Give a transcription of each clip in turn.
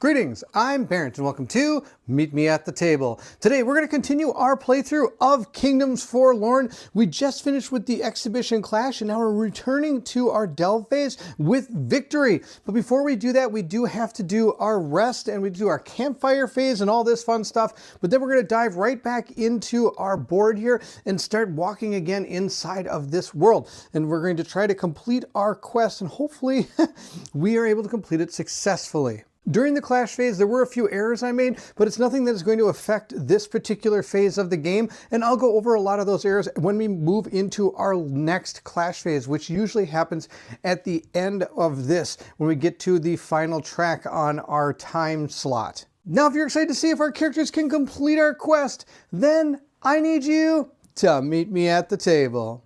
Greetings, I'm Barrett and welcome to Meet Me at the Table. Today we're going to continue our playthrough of Kingdoms Forlorn. We just finished with the exhibition clash and now we're returning to our delve phase with victory. But before we do that, we do have to do our rest and we do our campfire phase and all this fun stuff. But then we're going to dive right back into our board here and start walking again inside of this world. And we're going to try to complete our quest and hopefully we are able to complete it successfully. During the clash phase, there were a few errors I made, but it's nothing that is going to affect this particular phase of the game. And I'll go over a lot of those errors when we move into our next clash phase, which usually happens at the end of this, when we get to the final track on our time slot. Now, if you're excited to see if our characters can complete our quest, then I need you to meet me at the table.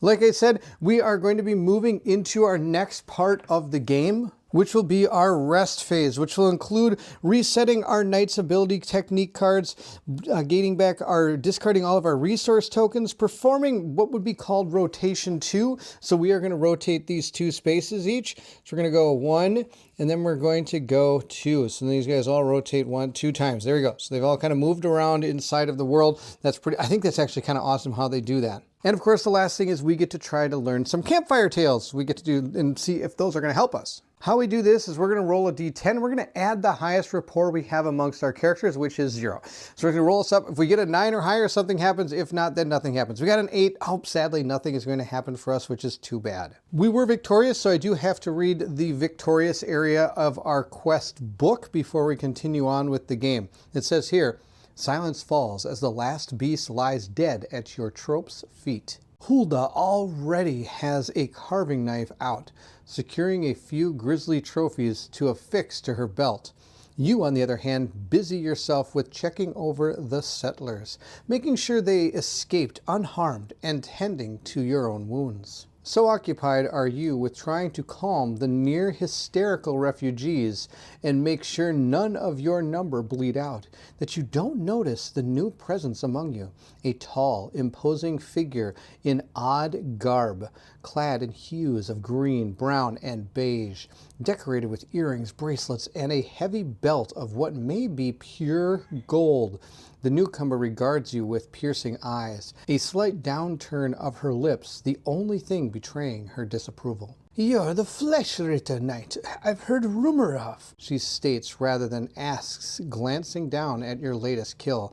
Like I said, we are going to be moving into our next part of the game, which will be our rest phase, which will include resetting our knight's ability technique cards, gaining back discarding all of our resource tokens, performing what would be called rotation 2. So we are going to rotate these 2 spaces each. So we're going to go 1 and then we're going to go 2. So these guys all rotate 2 times. There we go. So they've all kind of moved around inside of the world. That's pretty, I think that's actually kind of awesome how they do that. And of course, the last thing is we get to try to learn some campfire tales. We get to do and see if those are going to help us. How we do this is we're going to roll a d10. We're going to add the highest rapport we have amongst our characters, which is 0. So we're going to roll this up. If we get a 9 or higher, something happens. If not, then nothing happens. We got an 8. Oh, sadly, nothing is going to happen for us, which is too bad. We were victorious, so I do have to read the victorious area of our quest book before we continue on with the game. It says here, silence falls as the last beast lies dead at your trope's feet. Hulda already has a carving knife out, securing a few grisly trophies to affix to her belt. You, on the other hand, busy yourself with checking over the settlers, making sure they escaped unharmed and tending to your own wounds. So occupied are you with trying to calm the near hysterical refugees and make sure none of your number bleed out, that you don't notice the new presence among you, a tall, imposing figure in odd garb, clad in hues of green, brown, and beige, decorated with earrings, bracelets, and a heavy belt of what may be pure gold. The newcomer regards you with piercing eyes, a slight downturn of her lips, the only thing betraying her disapproval. "You're the flesh-ritter knight I've heard rumor of," she states rather than asks, glancing down at your latest kill.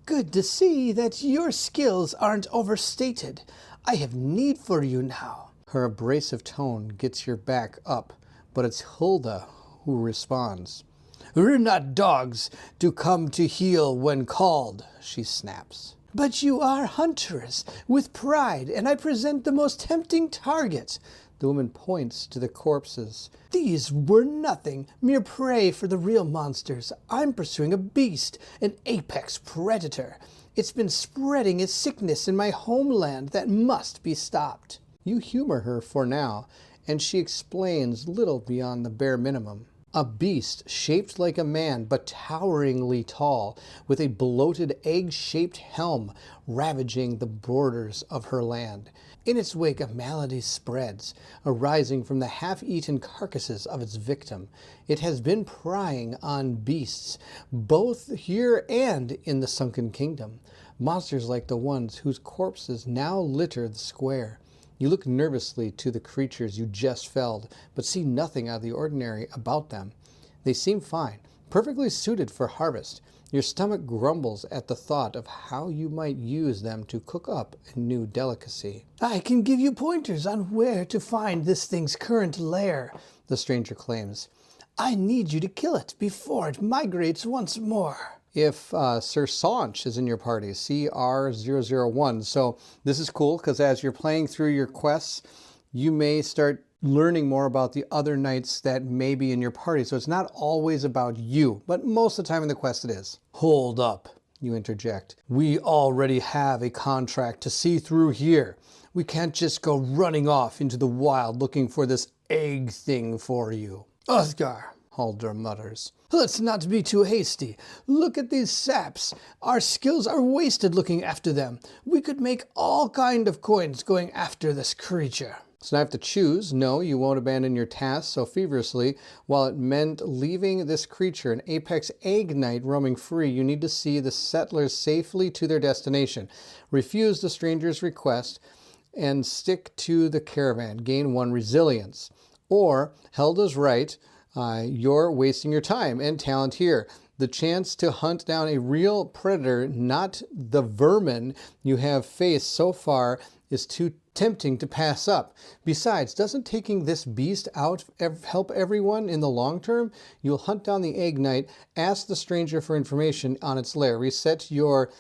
"Good to see that your skills aren't overstated. I have need for you now." Her abrasive tone gets your back up, but it's Hulda who responds. "We're not dogs to come to heel when called," she snaps. "But you are hunters with pride, and I present the most tempting target." The woman points to the corpses. "These were nothing, mere prey for the real monsters. I'm pursuing a beast, an apex predator. It's been spreading a sickness in my homeland that must be stopped." You humor her for now, and she explains little beyond the bare minimum. A beast shaped like a man, but toweringly tall, with a bloated egg-shaped helm ravaging the borders of her land. In its wake, a malady spreads, arising from the half-eaten carcasses of its victim. It has been prying on beasts, both here and in the Sunken Kingdom. Monsters like the ones whose corpses now litter the square. You look nervously to the creatures you just felled, but see nothing out of the ordinary about them. They seem fine, perfectly suited for harvest. Your stomach grumbles at the thought of how you might use them to cook up a new delicacy. "I can give you pointers on where to find this thing's current lair," the stranger claims. "I need you to kill it before it migrates once more." If Sir Saunch is in your party, CR001. So this is cool because as you're playing through your quests, you may start learning more about the other knights that may be in your party. So it's not always about you, but most of the time in the quest it is. "Hold up," you interject. "We already have a contract to see through here. We can't just go running off into the wild looking for this egg thing for you." "Oscar, Halder mutters. Let's not be too hasty. Look at these saps. Our skills are wasted looking after them. We could make all kind of coins going after this creature. So now I have to choose. No, you won't abandon your task so feverishly. While it meant leaving this creature, an apex egg knight roaming free, you need to see the settlers safely to their destination. Refuse the stranger's request and stick to the caravan. Gain 1 resilience. Or, Helda's right, you're wasting your time and talent here. The chance to hunt down a real predator, not the vermin you have faced so far, is too tempting to pass up. Besides, doesn't taking this beast out help everyone in the long term? You'll hunt down the egg knight, ask the stranger for information on its lair, reset your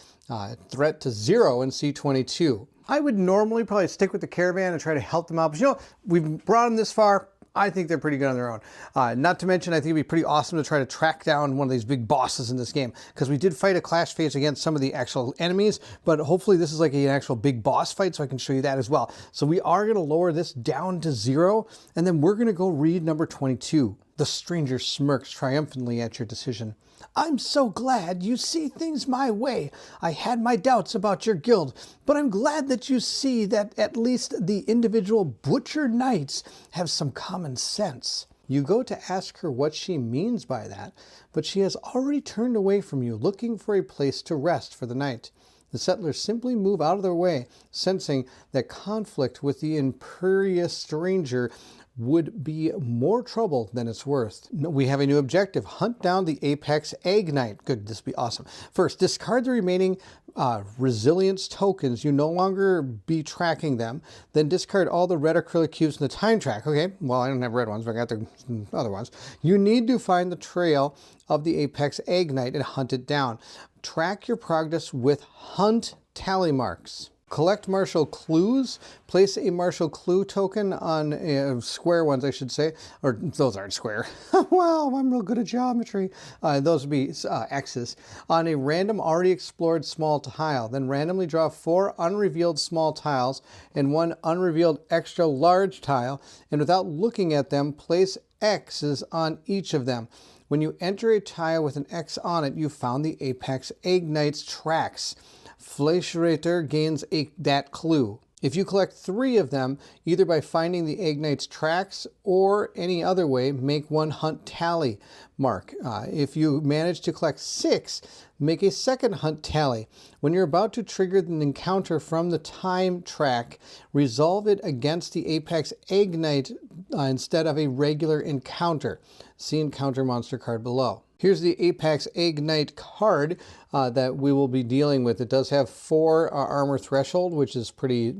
threat to 0 in C22. I would normally probably stick with the caravan and try to help them out, but you know, we've brought them this far. I think they're pretty good on their own. Not to mention, I think it'd be pretty awesome to try to track down one of these big bosses in this game, because we did fight a clash phase against some of the actual enemies, but hopefully this is like an actual big boss fight, so I can show you that as well. So we are going to lower this down to 0, and then we're going to go read number 22. The stranger smirks triumphantly at your decision. I'm so glad you see things my way. I had my doubts about your guild, but I'm glad that you see that at least the individual butcher knights have some common sense. You go to ask her what she means by that, but she has already turned away from you, looking for a place to rest for the night. The settlers simply move out of their way, sensing that conflict with the imperious stranger would be more trouble than it's worth. We have a new objective. Hunt down the apex egg knight. Good, this would be awesome. First, discard the remaining resilience tokens. You no longer be tracking them. Then discard all the red acrylic cubes in the time track. Okay, well, I don't have red ones, but I got the other ones. You need to find the trail of the apex egg knight and hunt it down. Track your progress with hunt tally marks. Collect martial clues. Place a martial clue token on square ones, I should say. Or those aren't square. Wow, I'm real good at geometry. Those would be X's. On a random already explored small tile. Then randomly draw 4 unrevealed small tiles and 1 unrevealed extra large tile. And without looking at them, place X's on each of them. When you enter a tile with an X on it, you found the apex egg knight's tracks. Fleischreiter gains that clue. If you collect 3 of them, either by finding the egg knight's tracks or any other way, make 1 hunt tally mark. If you manage to collect 6, make a second hunt tally. When you're about to trigger an encounter from the time track, resolve it against the apex egg knight instead of a regular encounter. See encounter monster card below. Here's the Apex Egg Knight card that we will be dealing with. It does have 4 armor threshold, which is pretty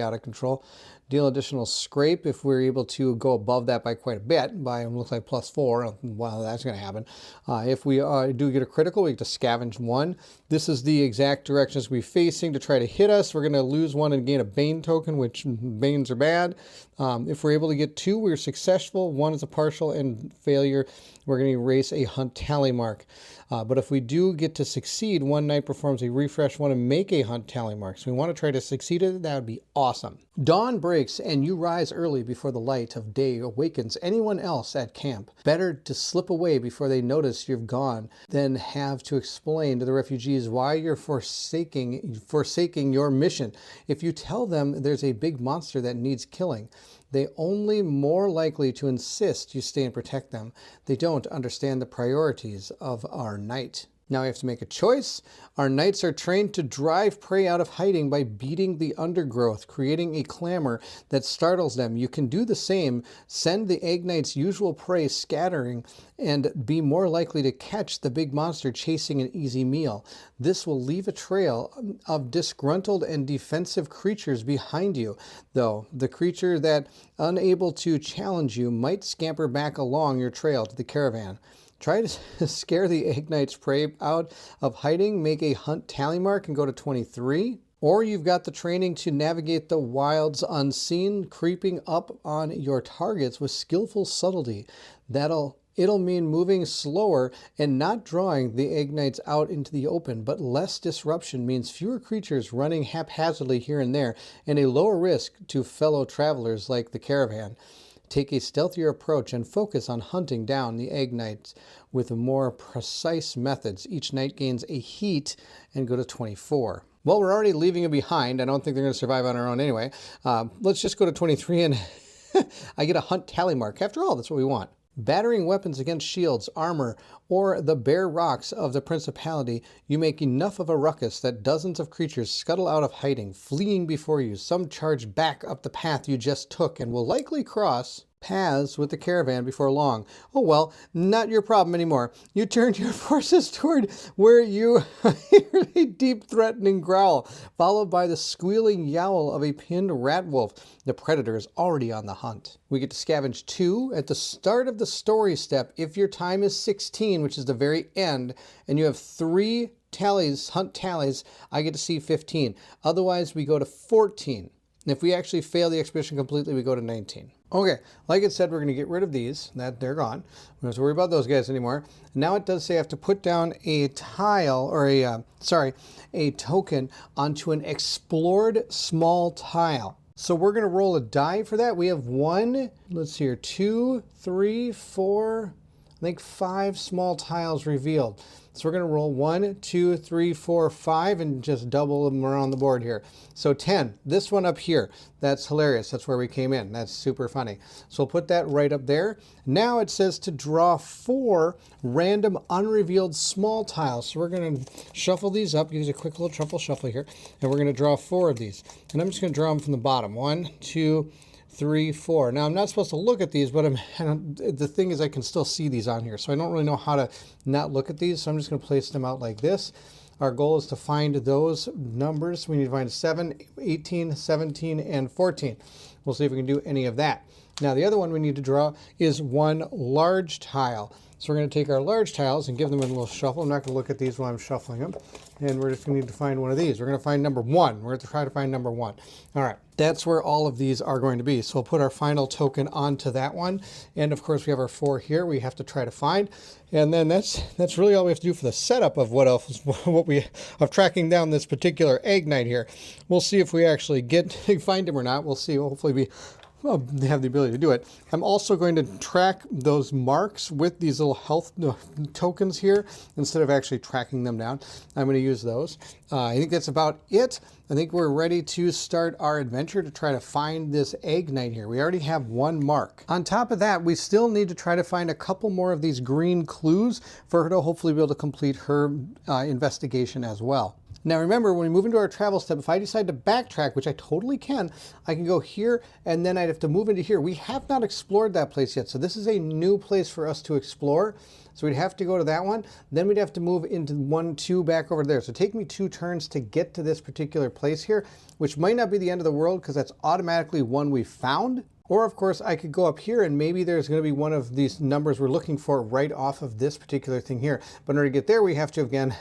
out of control. Deal additional scrape if we're able to go above that by quite a bit, by looks like +4. Well, that's going to happen. If we do get a critical, we get to scavenge 1. This is the exact directions we're facing to try to hit us. We're going to lose 1 and gain a Bane token, which Banes are bad. If we're able to get 2, we're successful. 1 is a partial, and failure, we're going to erase a hunt tally mark. But if we do get to succeed, 1 knight performs a refresh 1 and make a hunt tally mark. So we want to try to succeed at it. That would be awesome. Dawn breaks and you rise early before the light of day awakens anyone else at camp. Better to slip away before they notice you've gone than have to explain to the refugees why you're forsaking your mission. If you tell them there's a big monster that needs killing, they only more likely to insist you stay and protect them. They don't understand the priorities of our knight. Now we have to make a choice. Our knights are trained to drive prey out of hiding by beating the undergrowth, creating a clamor that startles them. You can do the same. Send the egg knight's usual prey scattering and be more likely to catch the big monster chasing an easy meal. This will leave a trail of disgruntled and defensive creatures behind you, though. The creature that, unable to challenge you, might scamper back along your trail to the caravan. Try to scare the egg knight's prey out of hiding, make a hunt tally mark and go to 23. Or you've got the training to navigate the wilds unseen, creeping up on your targets with skillful subtlety. It'll mean moving slower and not drawing the egg knights out into the open, but less disruption means fewer creatures running haphazardly here and there, and a lower risk to fellow travelers like the caravan. Take a stealthier approach and focus on hunting down the egg knights with more precise methods. Each knight gains a heat and go to 24. Well, we're already leaving it behind. I don't think they're going to survive on our own anyway. Let's just go to 23 and I get a hunt tally mark. After all, that's what we want. Battering weapons against shields, armor, or the bare rocks of the principality, you make enough of a ruckus that dozens of creatures scuttle out of hiding, fleeing before you. Some charge back up the path you just took and will likely cross paths with the caravan before long. Oh well, not your problem anymore. You turned your forces toward where you hear a deep threatening growl, followed by the squealing yowl of a pinned rat wolf. The predator is already on the hunt. We get to scavenge 2 at the start of the story step. If your time is 16, which is the very end, and you have 3 tallies, hunt tallies, I get to see 15. Otherwise, we go to 14. And if we actually fail the expedition completely, we go to 19. Okay, like it said, we're going to get rid of these. They're gone. We don't have to worry about those guys anymore. Now it does say I have to put down a tile, or a token onto an explored small tile. So we're going to roll a die for that. We have 1, let's see here, 2, 3, 4, I think 5 small tiles revealed. So we're going to roll 1, 2, 3, 4, 5 and just double them around the board here. So 10. This one up here. That's hilarious. That's where we came in. That's super funny. So we'll put that right up there. Now it says to draw 4 random unrevealed small tiles. So we're going to shuffle these up. Use a quick little truffle shuffle here. And we're going to draw 4 of these. And I'm just going to draw them from the bottom. 1, 2, 3, 4. Now I'm not supposed to look at these, but the thing is I can still see these on here. So I don't really know how to not look at these. So I'm just going to place them out like this. Our goal is to find those numbers. We need to find 7, 18, 17, and 14. We'll see if we can do any of that. Now the other one we need to draw is 1 large tile. So we're going to take our large tiles and give them a little shuffle. I'm not going to look at these while I'm shuffling them. And we're just going to need to find one of these. We're going to find number 1. We're going to try to find number 1. All right. That's where all of these are going to be. So we'll put our final token onto that one. And of course we have our 4 here we have to try to find. And then that's really all we have to do for the setup of of tracking down this particular egg knight here. We'll see if we actually find him or not. We'll see. Hopefully we have the ability to do it. I'm also going to track those marks with these little health tokens here instead of actually tracking them down. I'm going to use those. I think that's about it. I think we're ready to start our adventure to try to find this egg knight here. We already have 1 mark. On top of that, we still need to try to find a couple more of these green clues for her to hopefully be able to complete her investigation as well. Now remember, when we move into our travel step, if I decide to backtrack, which I totally can, I can go here and then I'd have to move into here. We have not explored that place yet, so this is a new place for us to explore. So we'd have to go to that one. Then we'd have to move into 1, 2 back over there. So take me 2 turns to get to this particular place here, which might not be the end of the world because that's automatically one we found. Or of course I could go up here and maybe there's going to be one of these numbers we're looking for right off of this particular thing here. But in order to get there, we have to again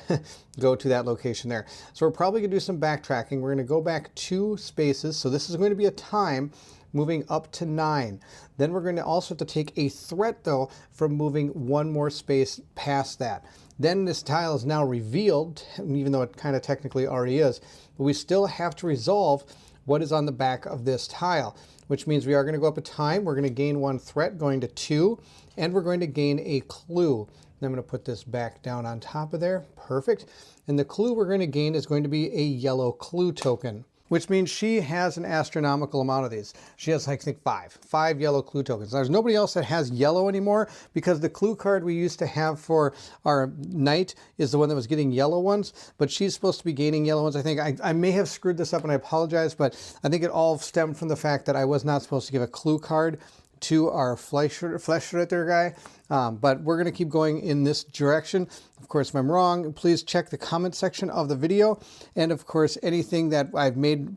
go to that location there. So we're probably going to do some backtracking. We're going to go back 2 spaces. So this is going to be a time moving up to 9. Then we're going to also have to take a threat though from moving 1 more space past that. Then this tile is now revealed, even though it kind of technically already is, but we still have to resolve what is on the back of this tile, which means we are going to go up a time. We're going to gain 1 threat going to 2, and we're going to gain a clue. And I'm going to put this back down on top of there. Perfect. And the clue we're going to gain is going to be a yellow clue token, which means she has an astronomical amount of these. She has, I think, 5 yellow clue tokens. There's nobody else that has yellow anymore because the clue card we used to have for our knight is the one that was getting yellow ones, but she's supposed to be gaining yellow ones. I think I may have screwed this up and I apologize, but I think it all stemmed from the fact that I was not supposed to give a clue card to our Fleshritter guy. But we're going to keep going in this direction. Of course, if I'm wrong, please check the comment section of the video. And of course, anything that I've made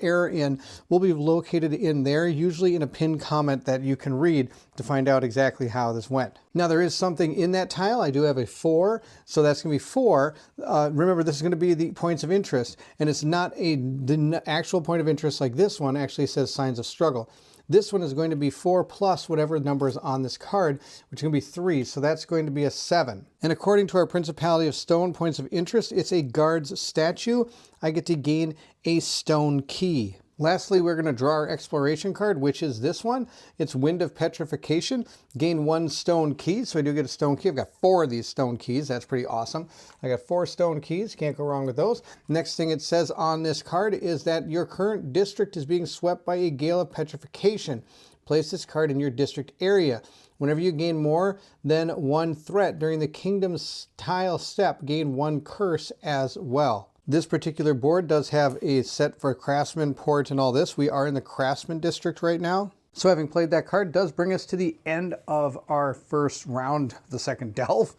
error in will be located in there, usually in a pinned comment that you can read to find out exactly how this went. Now, there is something in that tile. I do have a 4, so that's going to be 4. Remember, this is going to be the points of interest, and it's not the actual point of interest like this one actually says signs of struggle. This one is going to be 4 plus whatever number is on this card, which is going to be 3. So that's going to be a 7. And according to our Principality of Stone points of interest, it's a guard's statue. I get to gain a stone key. Lastly, we're going to draw our exploration card, which is this one. It's Wind of Petrification. Gain 1 stone key. So I do get a stone key. I've got 4 of these stone keys. That's pretty awesome. I got 4 stone keys. Can't go wrong with those. Next thing it says on this card is that your current district is being swept by a gale of petrification. Place this card in your district area. Whenever you gain more than 1 threat during the kingdom's tile step, gain 1 curse as well. This particular board does have a set for craftsman, port, and all this. We are in the craftsman district right now. So having played that card does bring us to the end of our first round, the second delve.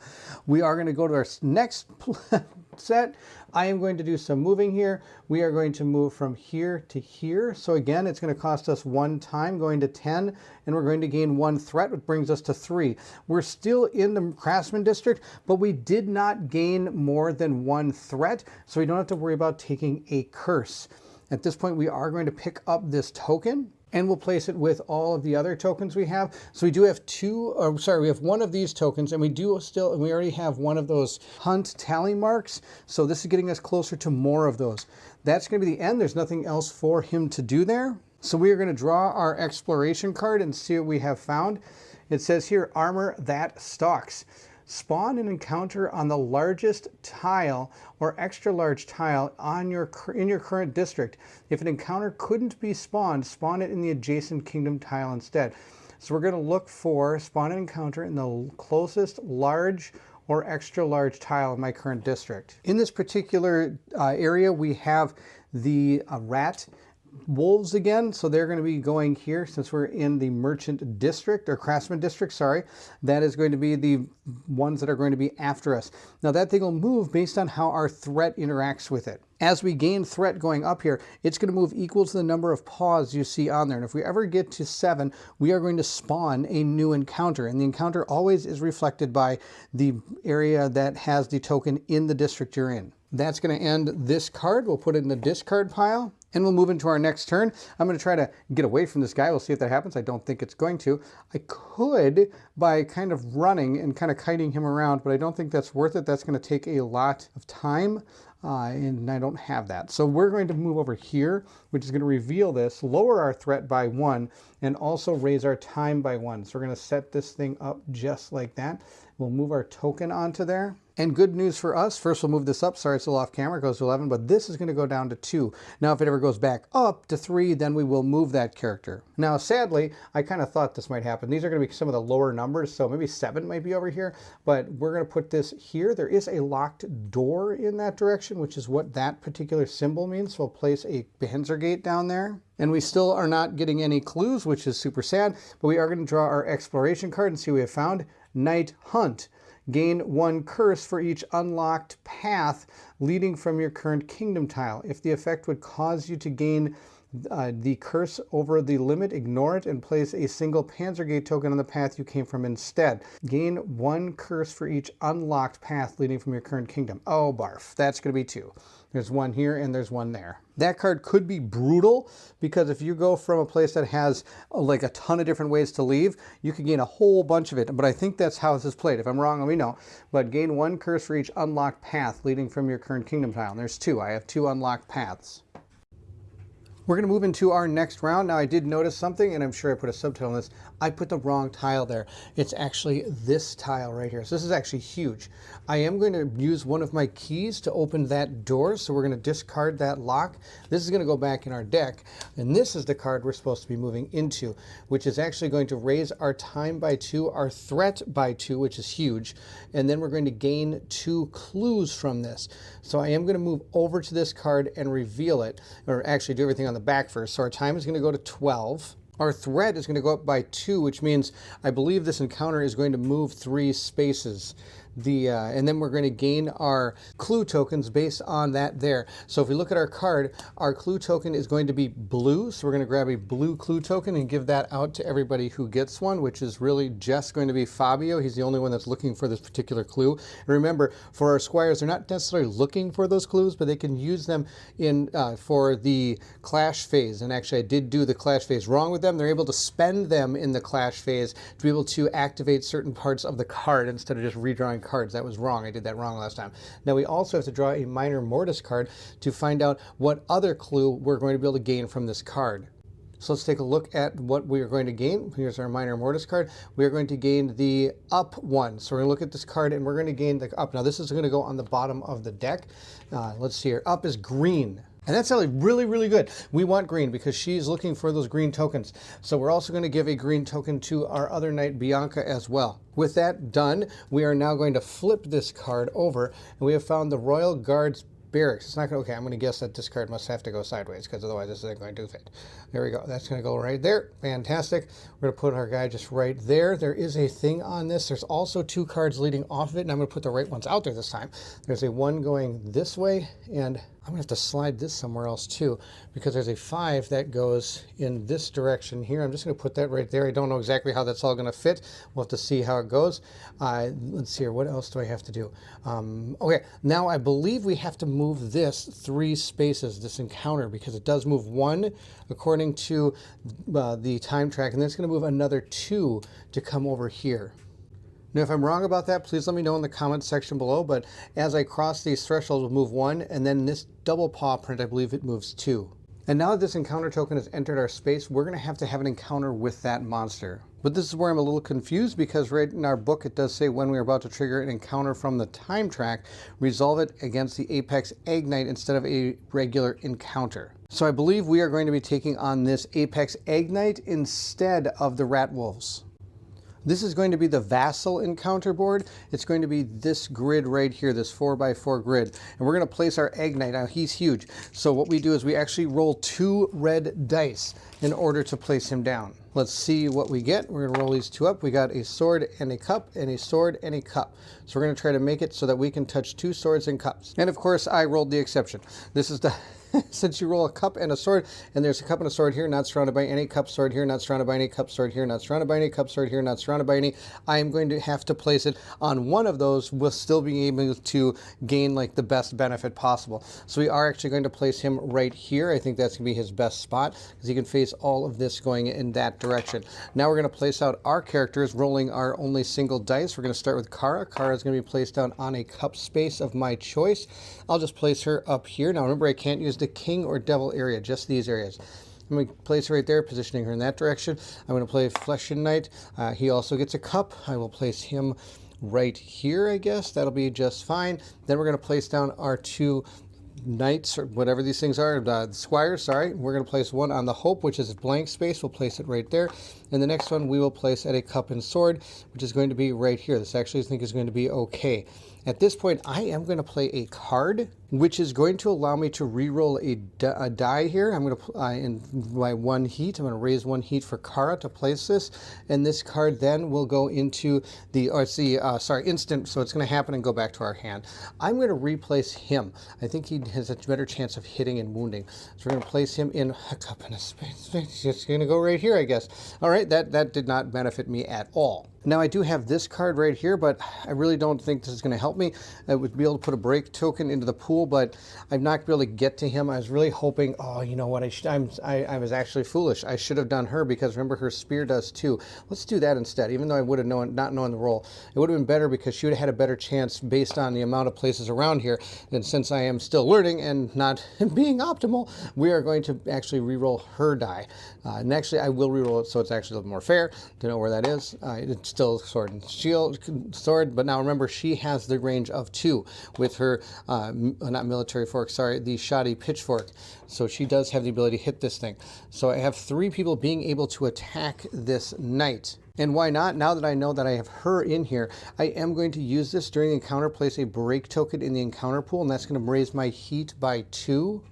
We are going to go to our next set. I am going to do some moving here. We are going to move from here to here. So again, it's going to cost us 1 time going to 10, and we're going to gain 1 threat, which brings us to 3. We're still in the craftsman district, but we did not gain more than 1 threat, so we don't have to worry about taking a curse. At this point, we are going to pick up this token, and we'll place it with all of the other tokens we have. So we do have we have 1 of these tokens, and we already have 1 of those hunt tally marks. So this is getting us closer to more of those. That's going to be the end. There's nothing else for him to do there. So we are going to draw our exploration card and see what we have found. It says here, armor that stalks. Spawn an encounter on the largest tile or extra large tile in your current district. If an encounter couldn't be spawned, spawn it in the adjacent kingdom tile instead. So we're going to look for spawn an encounter in the closest large or extra large tile in my current district. In this particular area, we have the rat wolves again, so they're going to be going here since we're in the merchant district, or craftsman district, sorry. That is going to be the ones that are going to be after us. Now that thing will move based on how our threat interacts with it. As we gain threat going up here, it's going to move equal to the number of paws you see on there. And if we ever get to 7, we are going to spawn a new encounter. And the encounter always is reflected by the area that has the token in the district you're in. That's going to end this card. We'll put it in the discard pile, and we'll move into our next turn. I'm going to try to get away from this guy. We'll see if that happens. I don't think it's going to. I could by kind of running and kind of kiting him around, but I don't think that's worth it. That's going to take a lot of time, and I don't have that. So we're going to move over here, which is going to reveal this, lower our threat by 1, and also raise our time by 1. So we're going to set this thing up just like that. We'll move our token onto there. And good news for us, first we'll move this up. Sorry, it's still off camera, it goes to 11, but this is going to go down to 2. Now, if it ever goes back up to 3, then we will move that character. Now, sadly, I kind of thought this might happen. These are going to be some of the lower numbers, so maybe 7 might be over here, but we're going to put this here. There is a locked door in that direction, which is what that particular symbol means. So we'll place a Panzer gate down there. And we still are not getting any clues, which is super sad, but we are going to draw our exploration card and see what we have found. Night Hunt. Gain 1 curse for each unlocked path leading from your current kingdom tile. If the effect would cause you to gain the curse over the limit, ignore it and place a single Panzergate token on the path you came from instead. Gain 1 curse for each unlocked path leading from your current kingdom. Oh, barf. That's going to be 2. There's 1 here and there's 1 there. That card could be brutal because if you go from a place that has like a ton of different ways to leave, you can gain a whole bunch of it. But I think that's how this is played. If I'm wrong, let me know. But gain 1 curse for each unlocked path leading from your current kingdom tile. And there's 2. I have 2 unlocked paths. We're going to move into our next round. Now, I did notice something, and I'm sure I put a subtitle on this. I put the wrong tile there. It's actually this tile right here. So this is actually huge. I am going to use one of my keys to open that door. So we're going to discard that lock. This is going to go back in our deck. And this is the card we're supposed to be moving into, which is actually going to raise our time by 2, our threat by 2, which is huge. And then we're going to gain 2 clues from this. So I am going to move over to this card and reveal it, or actually do everything on the back first. So our time is going to go to 12. Our threat is going to go up by 2, which means I believe this encounter is going to move 3 spaces. And then we're going to gain our clue tokens based on that there. So if we look at our card, our clue token is going to be blue. So we're going to grab a blue clue token and give that out to everybody who gets one, which is really just going to be Fabio. He's the only one that's looking for this particular clue. And remember, for our squires, they're not necessarily looking for those clues, but they can use them in for the clash phase. And actually, I did do the clash phase wrong with them. They're able to spend them in the clash phase to be able to activate certain parts of the card instead of just redrawing cards. That was wrong. I did that wrong last time. Now we also have to draw a minor mortis card to find out what other clue we're going to be able to gain from this card. So let's take a look at what we are going to gain. Here's our minor mortis card. We are going to gain the up one. So we're going to look at this card and we're going to gain the up. Now this is going to go on the bottom of the deck. Let's see here. Up is green. And that's actually really, really good. We want green because she's looking for those green tokens. So we're also going to give a green token to our other knight, Bianca, as well. With that done, we are now going to flip this card over, and we have found the Royal Guards Barracks. It's not going to, okay, I'm going to guess that this card must have to go sideways because otherwise this isn't going to fit. There we go. That's going to go right there. Fantastic. We're going to put our guy just right there. There is a thing on this. There's also 2 cards leading off of it, and I'm going to put the right ones out there this time. There's a 1 going this way, and I'm going to have to slide this somewhere else too, because there's a 5 that goes in this direction here. I'm just going to put that right there. I don't know exactly how that's all going to fit. We'll have to see how it goes. Let's see here. What else do I have to do? Okay, now I believe we have to move this 3 spaces, this encounter, because it does move 1 according to the time track, and then it's going to move another 2 to come over here. Now, if I'm wrong about that, please let me know in the comments section below, but as I cross these thresholds, we'll move 1, and then this double paw print, I believe it moves 2. And now that this encounter token has entered our space, we're going to have an encounter with that monster. But this is where I'm a little confused, because right in our book it does say when we're about to trigger an encounter from the time track, resolve it against the Apex Egg Knight instead of a regular encounter. So I believe we are going to be taking on this Apex Egg Knight instead of the Rat Wolves. This is going to be the Vassal encounter board. It's going to be this grid right here, this 4x4 grid. And we're going to place our Egg Knight. Now, he's huge. So what we do is we actually roll 2 red dice in order to place him down. Let's see what we get. We're going to roll these 2 up. We got a sword and a cup, and a sword and a cup. So we're going to try to make it so that we can touch 2 swords and cups. And of course, I rolled the exception. This is the... Since you roll a cup and a sword, and there's a cup and a sword here, not surrounded by any cup, sword here, not surrounded by any cup, sword here, not surrounded by any cup, sword here, not surrounded by any, I am going to have to place it on one of those with still being able to gain like the best benefit possible. So we are actually going to place him right here. I think that's going to be his best spot because he can face all of this going in that direction. Now we're going to place out our characters, rolling our only single dice. We're going to start with Kara. Kara is going to be placed down on a cup space of my choice. I'll just place her up here. Now remember, I can't use the king or devil area, just these areas. I'm going to place her right there, positioning her in that direction. I'm going to play Flesh and Knight. He also gets a cup. I will place him right here, I guess. That'll be just fine. Then we're going to place down our 2 knights, or whatever these things are, squires, sorry. We're going to place one on the Hope, which is a blank space. We'll place it right there. And the next one we will place at a cup and sword, which is going to be right here. This actually I think is going to be okay. At this point, I am going to play a card, which is going to allow me to re-roll a die here. I'm going to, in my 1 heat, I'm going to raise 1 heat for Kara to place this. And this card then will go into the, or it's the, instant, so it's going to happen and go back to our hand. I'm going to replace him. I think he has a better chance of hitting and wounding. So we're going to place him in a cup and a space. It's going to go right here, I guess. All right, that did not benefit me at all. Now I do have this card right here, but I really don't think this is going to help me. I would be able to put a break token into the pool, but I'm not going to be able to get to him. I was really hoping, oh, you know what, I was actually foolish. I should have done her, because remember her spear does too. Let's do that instead, even though I would have not known the role. It would have been better because she would have had a better chance based on the amount of places around here. And since I am still learning and not being optimal, we are going to actually re-roll her die. And actually I will re-roll it so it's actually a little more fair to know where that is. It's still sword and shield, sword, but now remember she has the range of 2 with her, not military fork, sorry, the shoddy pitchfork. So she does have the ability to hit this thing. So I have 3 people being able to attack this knight. And why not? Now that I know that I have her in here, I am going to use this during the encounter, place a break token in the encounter pool, and that's going to raise my heat by 2.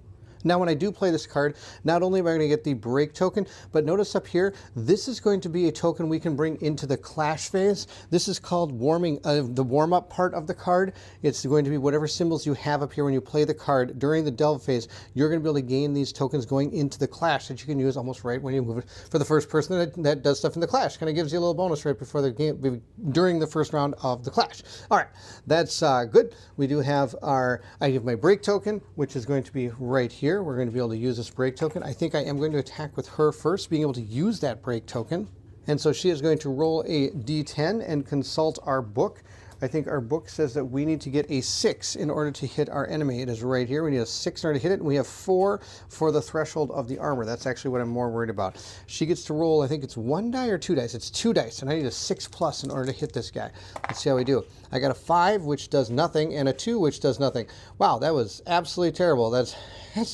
Now, when I do play this card, not only am I going to get the break token, but notice up here, this is going to be a token we can bring into the clash phase. This is called warming, the warm-up part of the card. It's going to be whatever symbols you have up here when you play the card during the delve phase. You're going to be able to gain these tokens going into the clash that you can use almost right when you move it. For the first person that does stuff in the clash, kind of gives you a little bonus right before the game, during the first round of the clash. All right, that's good. We do have I have my break token, which is going to be right here. We're going to be able to use this break token. I think I am going to attack with her first, being able to use that break token. And so she is going to roll a d10 and consult our book. I think our book says that we need to get a 6 in order to hit our enemy. It is right here. We need a 6 in order to hit it, and we have 4 for the threshold of the armor. That's actually what I'm more worried about. She gets to roll, I think it's 1 die or 2 dice. It's 2 dice, and I need a 6+ in order to hit this guy. Let's see how we do. I got a 5, which does nothing, and a 2, which does nothing. Wow, that was absolutely terrible. That's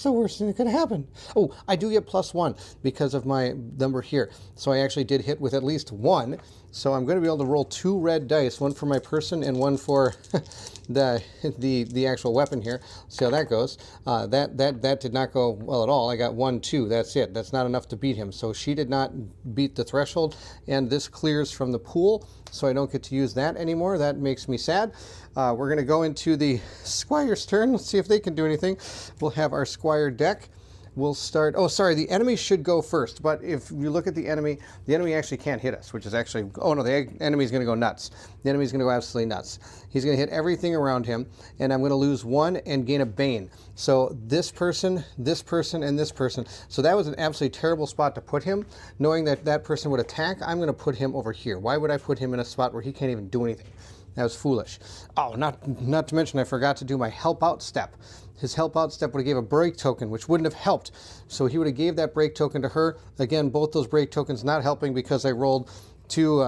the worst thing that could have happened. Oh, I do get +1 because of my number here. So I actually did hit with at least 1. So I'm going to be able to roll 2 red dice, 1 for my person and 1 for the actual weapon here. See how that goes. That did not go well at all. I got 1, 2. That's it. That's not enough to beat him. So she did not beat the threshold, and this clears from the pool, so I don't get to use that anymore. That makes me sad. We're going to go into the Squire's turn. Let's see if they can do anything. We'll have our Squire deck. We'll start, oh, sorry, the enemy should go first, but if you look at the enemy actually can't hit us, which is actually, oh no, the enemy's gonna go nuts. The enemy's gonna go absolutely nuts. He's gonna hit everything around him, and I'm gonna lose 1 and gain a Bane. So this person, and this person. So that was an absolutely terrible spot to put him. Knowing that that person would attack, I'm gonna put him over here. Why would I put him in a spot where he can't even do anything? That was foolish. Oh, not to mention I forgot to do my help out step. His help out step would have gave a break token, which wouldn't have helped. So he would have gave that break token to her. Again, both those break tokens not helping because I rolled two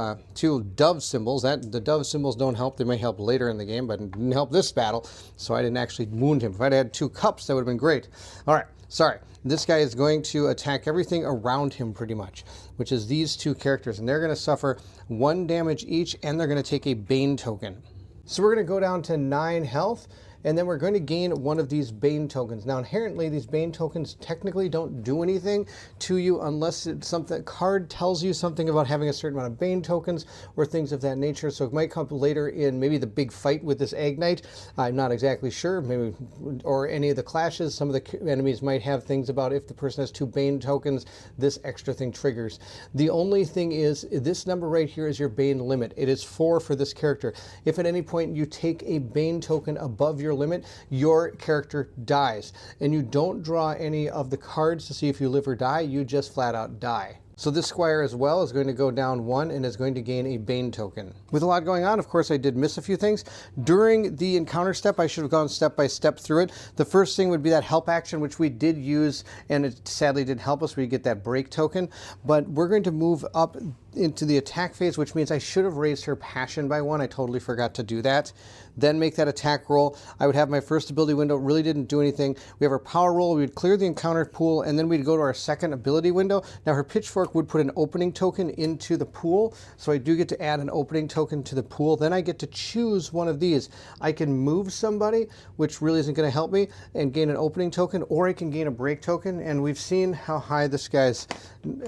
dove symbols. The dove symbols don't help. They may help later in the game, but didn't help this battle. So I didn't actually wound him. If I'd had 2 cups, that would have been great. All right, sorry. This guy is going to attack everything around him pretty much, which is these 2 characters. And they're going to suffer 1 damage each, and they're going to take a Bane token. So we're going to go down to 9 health. And then we're going to gain 1 of these Bane tokens. Now, inherently, these Bane tokens technically don't do anything to you unless it's something, card tells you something about having a certain amount of Bane tokens or things of that nature. So it might come up later in maybe the big fight with this Egg Knight. I'm not exactly sure. Maybe, or any of the clashes. Some of the enemies might have things about if the person has 2 Bane tokens, this extra thing triggers. The only thing is, this number right here is your Bane limit. It is 4 for this character. If at any point you take a Bane token above your limit, your character dies, and you don't draw any of the cards to see if you live or die. You just flat out die. So this Squire as well is going to go down 1 and is going to gain a Bane token. With a lot going on, of course, I did miss a few things. During the encounter step, I should have gone step by step through it. The first thing would be that help action, which we did use, and it sadly didn't help us. We get that break token, but we're going to move up into the attack phase, which means I should have raised her passion by 1. I totally forgot to do that. Then make that attack roll. I would have my first ability window, really didn't do anything. We have our power roll, we would clear the encounter pool, and then we'd go to our second ability window. Now her pitchfork would put an opening token into the pool, so I do get to add an opening token to the pool. Then I get to choose one of these. I can move somebody, which really isn't going to help me, and gain an opening token, or I can gain a break token, and we've seen how high this guy's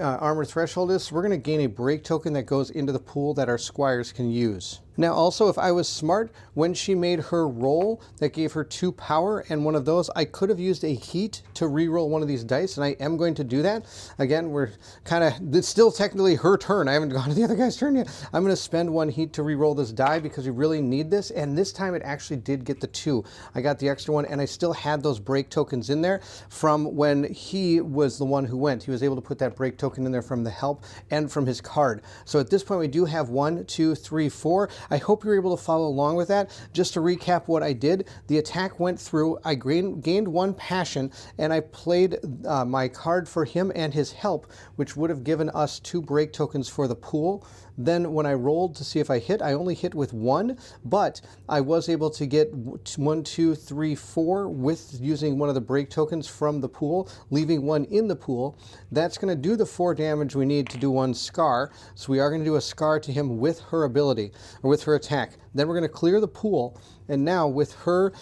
armor threshold is, so we're going to gain a break token that goes into the pool that our squires can use. Now also, if I was smart, when she made her roll that gave her 2 power and 1 of those, I could have used a heat to re-roll 1 of these dice, and I am going to do that. Again, we're kind of, it's still technically her turn. I haven't gone to the other guy's turn yet. I'm going to spend 1 heat to re-roll this die because we really need this, and this time it actually did get the 2. I got the extra 1, and I still had those break tokens in there from when he was the one who went. He was able to put that break token in there from the help and from his card. So at this point, we do have 1, 2, 3, 4. I hope you're able to follow along with that. Just to recap what I did, the attack went through, I gained 1 passion, and I played my card for him and his help, which would have given us 2 break tokens for the pool. Then when I rolled to see if I hit, I only hit with 1, but I was able to get 1, 2, 3, 4 with using 1 of the break tokens from the pool, leaving 1 in the pool. That's going to do the 4 damage we need to do 1 scar. So we are going to do a scar to him with her ability, or with her attack. Then we're going to clear the pool, and now with her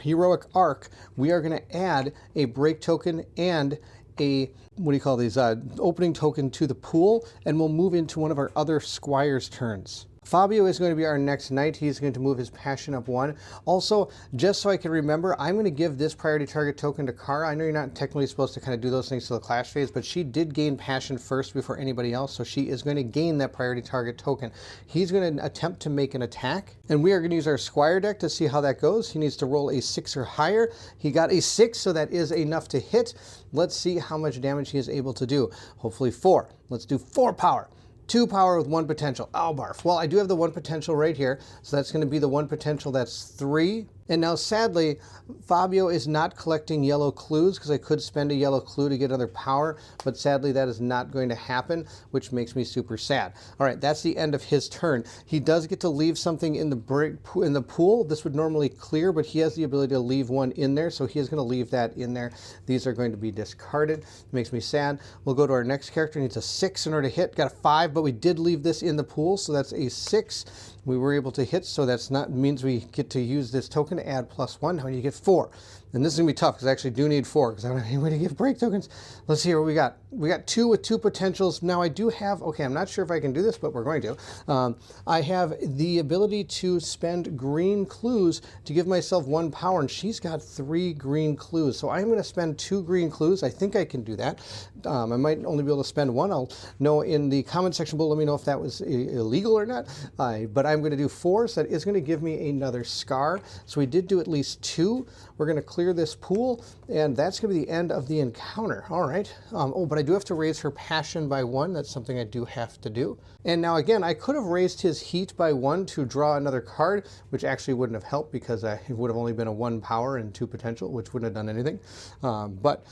heroic arc, we are going to add a break token and a, what do you call these, opening token to the pool, and we'll move into one of our other squires' turns. Fabio is going to be our next knight. He's going to move his passion up 1. Also, just so I can remember, I'm going to give this priority target token to Kara. I know you're not technically supposed to kind of do those things to the clash phase, but she did gain passion first before anybody else, so she is going to gain that priority target token. He's going to attempt to make an attack, and we are going to use our squire deck to see how that goes. He needs to roll a 6 or higher. He got a 6, so that is enough to hit. Let's see how much damage he is able to do. Hopefully 4. Let's do 4 power. 2 power with 1 potential. Oh, barf. Well, I do have the 1 potential right here, so that's going to be the 1 potential. That's 3. And now, sadly, Fabio is not collecting yellow clues because I could spend a yellow clue to get another power, but sadly that is not going to happen, which makes me super sad. All right, that's the end of his turn. He does get to leave something in the pool. This would normally clear, but he has the ability to leave one in there, so he is going to leave that in there. These are going to be discarded. It makes me sad. We'll go to our next character. He needs a 6 in order to hit. Got a 5, but we did leave this in the pool, so that's a 6. We were able to hit, so that's not means we get to use this token to add +1. How do you get 4? And this is going to be tough because I actually do need 4 because I don't have any way to give break tokens. Let's see what we got. We got 2 with 2 potentials. Now I do have, okay, I'm not sure if I can do this, but we're going to. I have the ability to spend green clues to give myself 1 power, and she's got 3 green clues. So I'm going to spend 2 green clues. I think I can do that. I might only be able to spend 1. I'll know in the comment section below. Let me know if that was illegal or not. But I'm going to do 4, so that is going to give me another scar. So we did do at least 2. We're going to clear this pool, and that's going to be the end of the encounter. All right. Oh, but I do have to raise her passion by 1. That's something I do have to do. And now again, I could have raised his heat by 1 to draw another card, which actually wouldn't have helped because it would have only been a 1 power and 2 potential, which wouldn't have done anything. But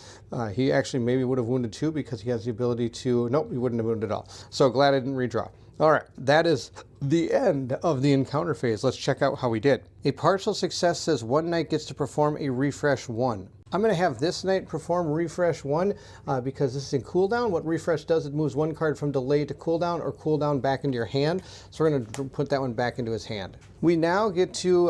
he actually maybe would have wounded 2 because he has the ability to, nope, he wouldn't have wounded at all. So glad I didn't redraw. All right, that is the end of the encounter phase. Let's check out how we did. A partial success says 1 knight gets to perform a refresh 1. I'm going to have this knight perform refresh 1 because this is in cooldown. What refresh does, it moves 1 card from delay to cooldown or cooldown back into your hand. So we're going to put that one back into his hand. We now get to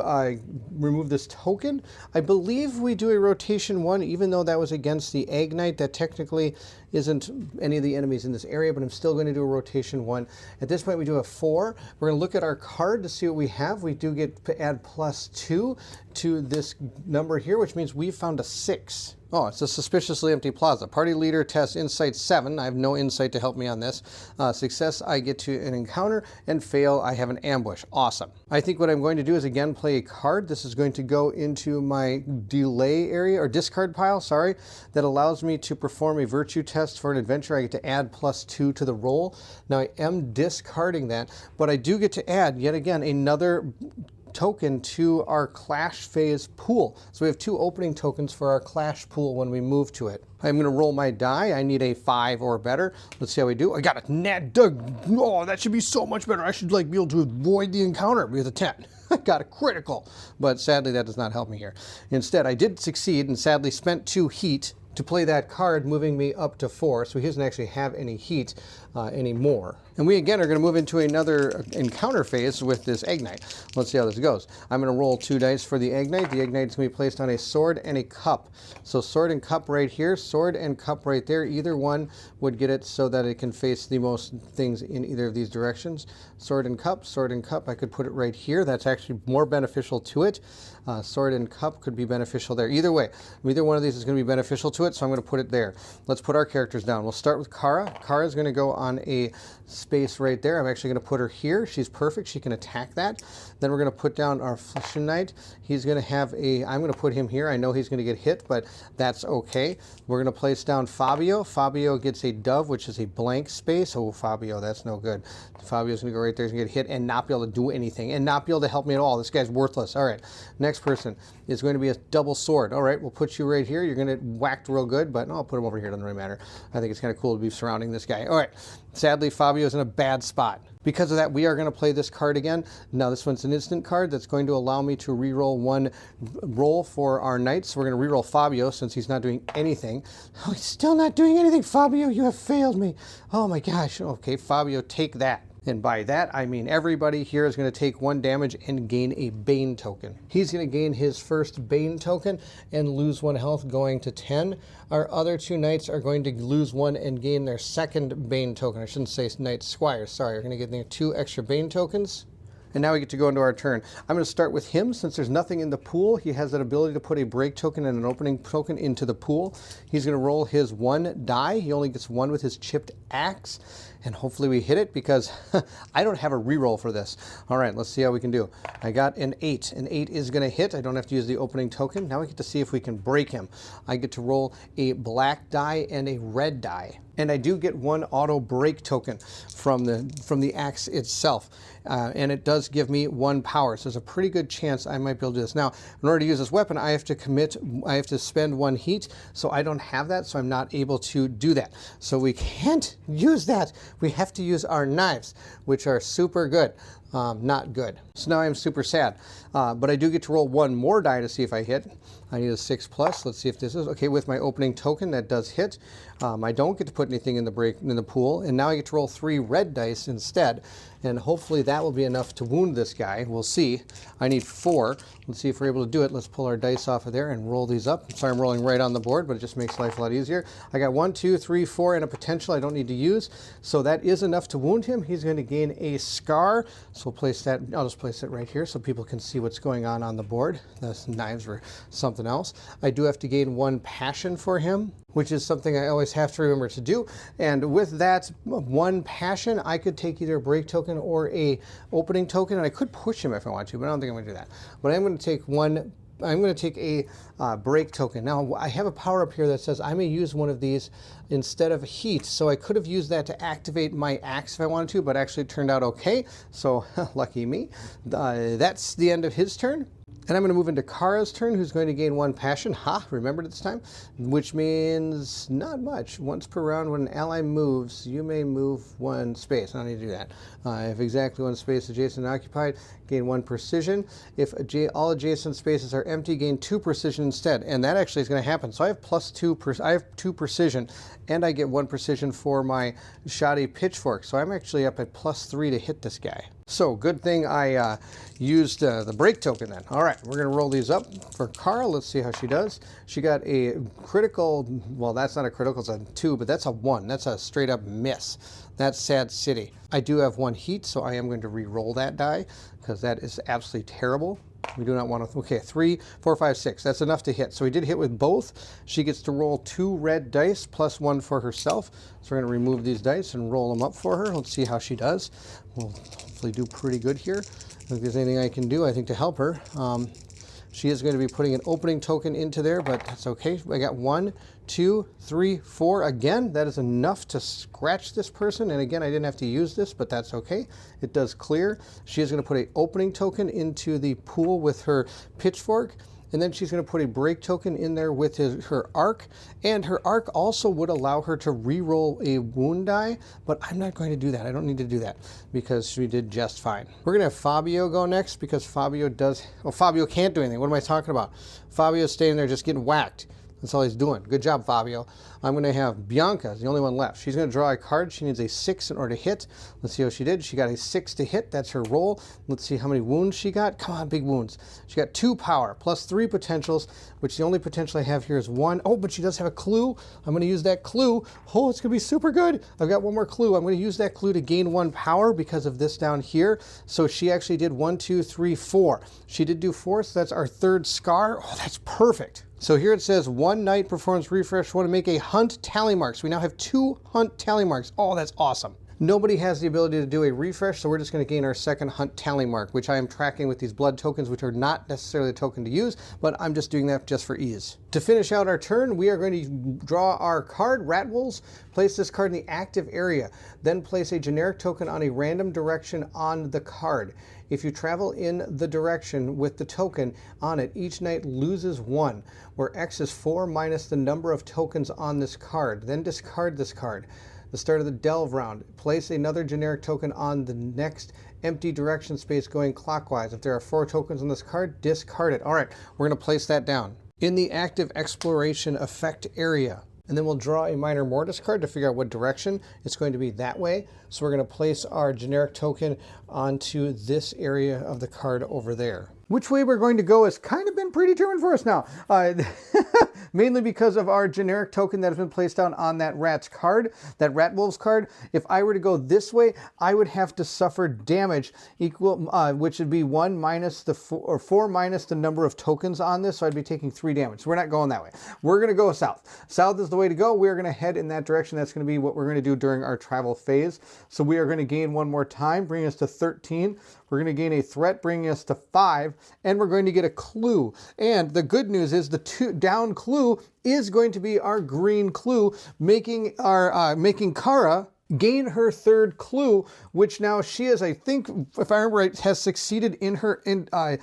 remove this token. I believe we do a rotation 1, even though that was against the Egg Knight. That technically isn't any of the enemies in this area, but I'm still going to do a rotation 1. At this point, we do a 4. We're going to look at our card to see what we have. We do get to add +2 to this number here, which means we've found a 6. Oh, it's a suspiciously empty plaza. Party leader tests insight 7. I have no insight to help me on this. Success, I get to an encounter, and fail, I have an ambush. Awesome. I think what I'm going to do is again play a card. This is going to go into my delay area, or discard pile, sorry, that allows me to perform a virtue test for an adventure. I get to add +2 to the roll. Now I am discarding that, but I do get to add, yet again, another token to our clash phase pool. So we have 2 opening tokens for our clash pool when we move to it. I'm going to roll my die. I need a 5 or better. Let's see how we do. I got a nat dug. Oh, that should be so much better. I should like be able to avoid the encounter with a 10. I got a critical, but sadly that does not help me here. Instead, I did succeed and sadly spent 2 heat to play that card, moving me up to 4, so he doesn't actually have any heat anymore. And we again are going to move into another encounter phase with this Egg Knight. Let's see how this goes. I'm going to roll 2 dice for the Egg Knight. The Egg Knight is going to be placed on a sword and a cup. So sword and cup right here, sword and cup right there. Either one would get it so that it can face the most things in either of these directions. Sword and cup, sword and cup. I could put it right here. That's actually more beneficial to it. Sword and cup could be beneficial there. Either way, either one of these is going to be beneficial to it, so I'm going to put it there. Let's put our characters down. We'll start with Kara. Kara is going to go on a space right there. I'm actually going to put her here. She's perfect. She can attack that. Then we're going to put down our Flesh Knight. He's going to have a, I'm going to put him here. I know he's going to get hit, but that's okay. We're going to place down Fabio. Fabio gets a dove, which is a blank space. Oh, Fabio, that's no good. Fabio's going to go right there. He's going to get hit and not be able to do anything and not be able to help me at all. This guy's worthless. All right. Next person is going to be a double sword. All right, we'll put you right here. You're going to get whacked real good, but I'll put him over here. Doesn't really matter. I think it's kind of cool to be surrounding this guy. All right. Sadly, Fabio's in a bad spot. Because of that, we are going to play this card again. Now, this one's an instant card that's going to allow me to re-roll 1 roll for our knights. We're going to re-roll Fabio since he's not doing anything. Oh, he's still not doing anything. Fabio, you have failed me. Oh my gosh. Okay, Fabio, take that. And by that, I mean everybody here is going to take 1 damage and gain a Bane token. He's going to gain his first Bane token and lose 1 health, going to 10. Our other 2 knights are going to lose 1 and gain their second Bane token. I shouldn't say knight squires. Sorry, we're going to get their 2 extra Bane tokens. And now we get to go into our turn. I'm going to start with him. Since there's nothing in the pool, he has that ability to put a break token and an opening token into the pool. He's going to roll his 1 die. He only gets 1 with his chipped axe. and hopefully we hit it because I don't have a reroll for this. All right, let's see how we can do. I got an 8. An 8 is going to hit. I don't have to use the opening token. Now we get to see if we can break him. I get to roll a black die and a red die. And I do get one auto break token from the axe itself. And it does give me 1 power. So there's a pretty good chance I might be able to do this. Now, in order to use this weapon, I have to spend 1 heat. So I don't have that, so I'm not able to do that. So we can't use that. We have to use our knives, which are super good. Not good. So now I'm super sad. But I do get to roll 1 more die to see if I hit. I need a 6+. Let's see if this is okay with my opening token. That does hit. I don't get to put anything in the pool, and now I get to roll 3 red dice instead. And hopefully that will be enough to wound this guy. We'll see. I need 4. Let's see if we're able to do it. Let's pull our dice off of there and roll these up. Sorry, I'm rolling right on the board, but it just makes life a lot easier. I got 1, 2, 3, 4, and a potential I don't need to use. So that is enough to wound him. He's going to gain a scar. So we'll place that. I'll just place it right here so people can see what's going on the board. The knives were something else. I do have to gain 1 passion for him, which is something I always have to remember to do. And with that 1 passion, I could take either a break token or a opening token, and I could push him if I want to, but I don't think I'm going to do that. But I'm going to take a break token. Now, I have a power up here that says I may use one of these instead of heat, so I could have used that to activate my axe if I wanted to, but actually it turned out okay, so lucky me. That's the end of his turn. And I'm going to move into Kara's turn, who's going to gain 1 passion. Ha, remembered it this time, which means not much. Once per round, when an ally moves, you may move 1 space. I don't need to do that. If exactly 1 space adjacent and occupied, gain 1 precision. If all adjacent spaces are empty, gain 2 precision instead. And that actually is going to happen. So I have +2. I have 2 precision, and I get 1 precision for my shoddy pitchfork. So I'm actually up at +3 to hit this guy. So good thing I used the break token then. All right, we're going to roll these up for Kara. Let's see how she does. She got a critical, well, that's not a critical, it's a 2, but that's a 1. That's a straight up miss. That's Sad City. I do have 1 heat, so I am going to re-roll that die because that is absolutely terrible. We do not want to, okay, 3, 4, 5, 6. That's enough to hit. So we did hit with both. She gets to roll 2 red dice plus 1 for herself. So we're going to remove these dice and roll them up for her. Let's see how she does. We'll hopefully do pretty good here. If there's anything I can do, I think, to help her. She is going to be putting an opening token into there, but that's okay. I got 1, 2, 3, 4. Again, that is enough to scratch this person. And again, I didn't have to use this, but that's okay. It does clear. She is going to put an opening token into the pool with her pitchfork. And then she's going to put a break token in there with her arc. And her arc also would allow her to re-roll a wound die, but I'm not going to do that. I don't need to do that because she did just fine. We're going to have Fabio go next because Fabio can't do anything. What am I talking about? Fabio's staying there just getting whacked. That's all he's doing. Good job, Fabio. I'm going to have Bianca, the only one left. She's going to draw a card. She needs a 6 in order to hit. Let's see how she did. She got a 6 to hit. That's her roll. Let's see how many wounds she got. Come on, big wounds. She got 2 power plus 3 potentials, which the only potential I have here is 1. Oh, but she does have a clue. I'm going to use that clue. Oh, it's going to be super good. I've got 1 more clue. I'm going to use that clue to gain 1 power because of this down here. So she actually did 1, 2, 3, 4. She did do 4, so that's our 3rd scar. Oh, that's perfect. So here it says 1 knight performs refresh 1 to make a hunt tally marks. We now have 2 hunt tally marks. Oh, that's awesome. Nobody has the ability to do a refresh, so we're just going to gain our 2nd hunt tally mark, which I am tracking with these blood tokens, which are not necessarily a token to use, but I'm just doing that just for ease. To finish out our turn, we are going to draw our card, Ratwolves, place this card in the active area, then place a generic token on a random direction on the card. If you travel in the direction with the token on it, each knight loses 1, where X is 4 minus the number of tokens on this card. Then discard this card. The start of the delve round, place another generic token on the next empty direction space going clockwise. If there are 4 tokens on this card, discard it. All right, we're going to place that down. In the active exploration effect area, and then we'll draw a minor mortis card to figure out what direction it's going to be that way. So we're going to place our generic token onto this area of the card over there. Which way we're going to go has kind of been predetermined for us now. Mainly because of our generic token that has been placed down on that rat's card, that rat wolf's card. If I were to go this way, I would have to suffer damage equal, which would be 1 minus the 4 minus the number of tokens on this. So I'd be taking 3 damage. So we're not going that way. We're going to go south. South is the way to go. We're going to head in that direction. That's going to be what we're going to do during our travel phase. So we are going to gain 1 more time, bring us to 13. We're going to gain a threat, bringing us to 5, and we're going to get a clue. And the good news is the down clue is going to be our green clue, making Kara gain her 3rd clue, which now she is, I think, if I remember right, has succeeded in her the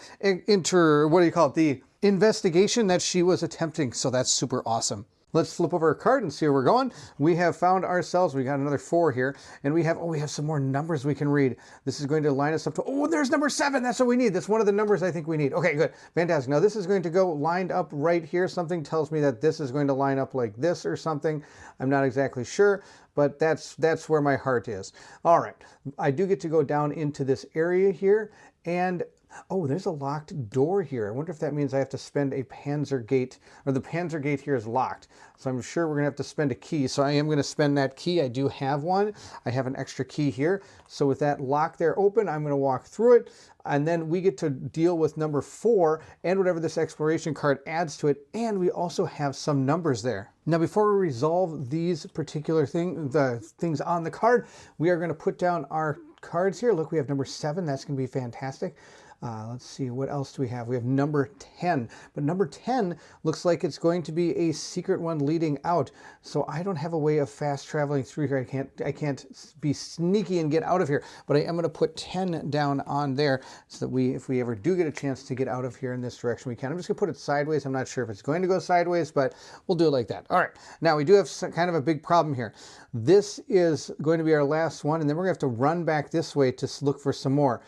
investigation that she was attempting. So that's super awesome. Let's flip over a card and see where we're going. We have found ourselves, we got another 4 here, and we have some more numbers we can read. This is going to line us up to, there's number 7. That's what we need. That's one of the numbers I think we need. Okay, good. Fantastic. Now this is going to go lined up right here. Something tells me that this is going to line up like this or something. I'm not exactly sure, but that's where my heart is. All right. I do get to go down into this area here, and there's a locked door here. I wonder if that means I have to spend a Panzer gate, or the Panzer gate here is locked. So I'm sure we're going to have to spend a key. So I am going to spend that key. I do have one. I have an extra key here. So with that lock there open, I'm going to walk through it. And then we get to deal with number 4 and whatever this exploration card adds to it. And we also have some numbers there. Now, before we resolve these particular things on the card, we are going to put down our cards here. Look, we have number 7. That's going to be fantastic. Let's see, what else do we have? We have number 10, but number 10 looks like it's going to be a secret one leading out. So I don't have a way of fast traveling through here. I can't be sneaky and get out of here, but I am going to put 10 down on there so that if we ever do get a chance to get out of here in this direction, we can. I'm just going to put it sideways. I'm not sure if it's going to go sideways, but we'll do it like that. All right. Now we do have kind of a big problem here. This is going to be our last one, and then we're going to have to run back this way to look for some more.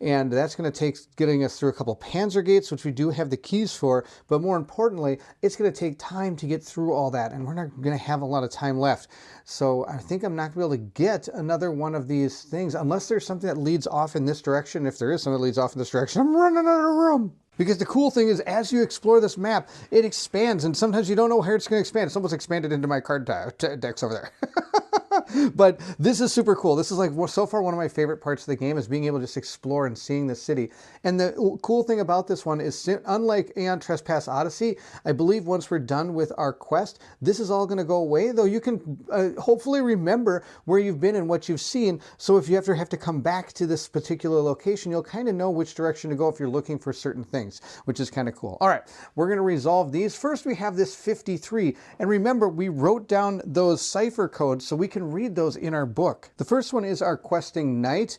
And that's going to take getting us through a couple Panzer gates, which we do have the keys for. But more importantly, it's going to take time to get through all that. And we're not going to have a lot of time left. So I think I'm not going to be able to get another one of these things unless there's something that leads off in this direction. If there is something that leads off in this direction, I'm running out of room. Because the cool thing is, as you explore this map, it expands. And sometimes you don't know where it's going to expand. It's almost expanded into my card decks over there. But this is super cool. This is like so far one of my favorite parts of the game is being able to just explore and seeing the city. And the cool thing about this one is, unlike Aeon Trespass Odyssey, I believe once we're done with our quest, this is all going to go away, though you can hopefully remember where you've been and what you've seen. So if you ever have to come back to this particular location, you'll kind of know which direction to go if you're looking for certain things, which is kind of cool. All right, we're going to resolve these. First, we have this 53. And remember, we wrote down those cipher codes so we can read those in our book. The first one is our questing knight.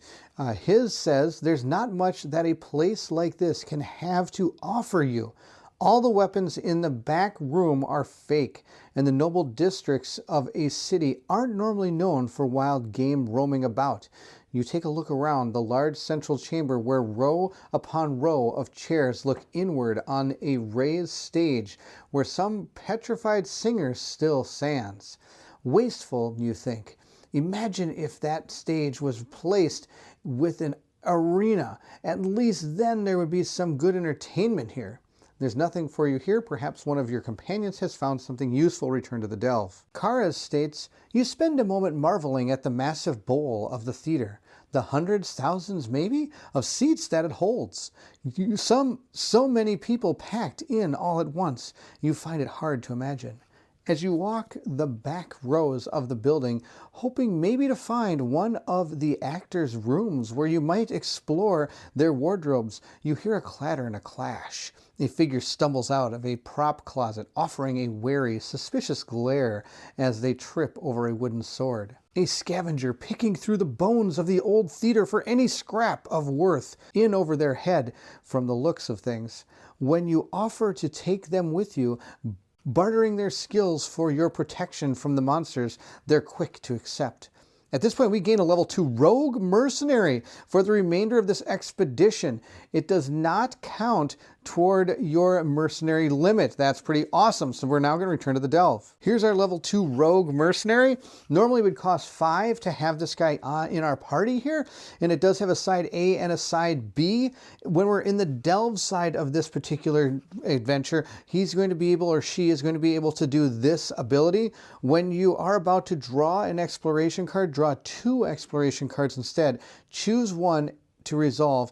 His says, there's not much that a place like this can have to offer you. All the weapons in the back room are fake, and the noble districts of a city aren't normally known for wild game roaming about. You take a look around the large central chamber where row upon row of chairs look inward on a raised stage where some petrified singer still stands. Wasteful, you think. Imagine if that stage was placed with an arena. At least then there would be some good entertainment here. There's nothing for you here. Perhaps one of your companions has found something useful. Return to the delve. Kara states, you spend a moment marveling at the massive bowl of the theater. The hundreds, thousands, maybe, of seats that it holds. So many people packed in all at once. You find it hard to imagine. As you walk the back rows of the building, hoping maybe to find one of the actors' rooms where you might explore their wardrobes, you hear a clatter and a clash. A figure stumbles out of a prop closet, offering a wary, suspicious glare as they trip over a wooden sword. A scavenger picking through the bones of the old theater for any scrap of worth in over their head from the looks of things. When you offer to take them with you, bartering their skills for your protection from the monsters, they're quick to accept. At this point, we gain a level 2 Rogue Mercenary for the remainder of this expedition. It does not count toward your mercenary limit. That's pretty awesome. So we're now going to return to the Delve. Here's our level 2 Rogue Mercenary. Normally it would cost 5 to have this guy in our party here, and it does have a side A and a side B. When we're in the Delve side of this particular adventure, he's going to be able, or she is going to be able to do this ability. When you are about to draw an exploration card, draw 2 exploration cards instead. Choose one to resolve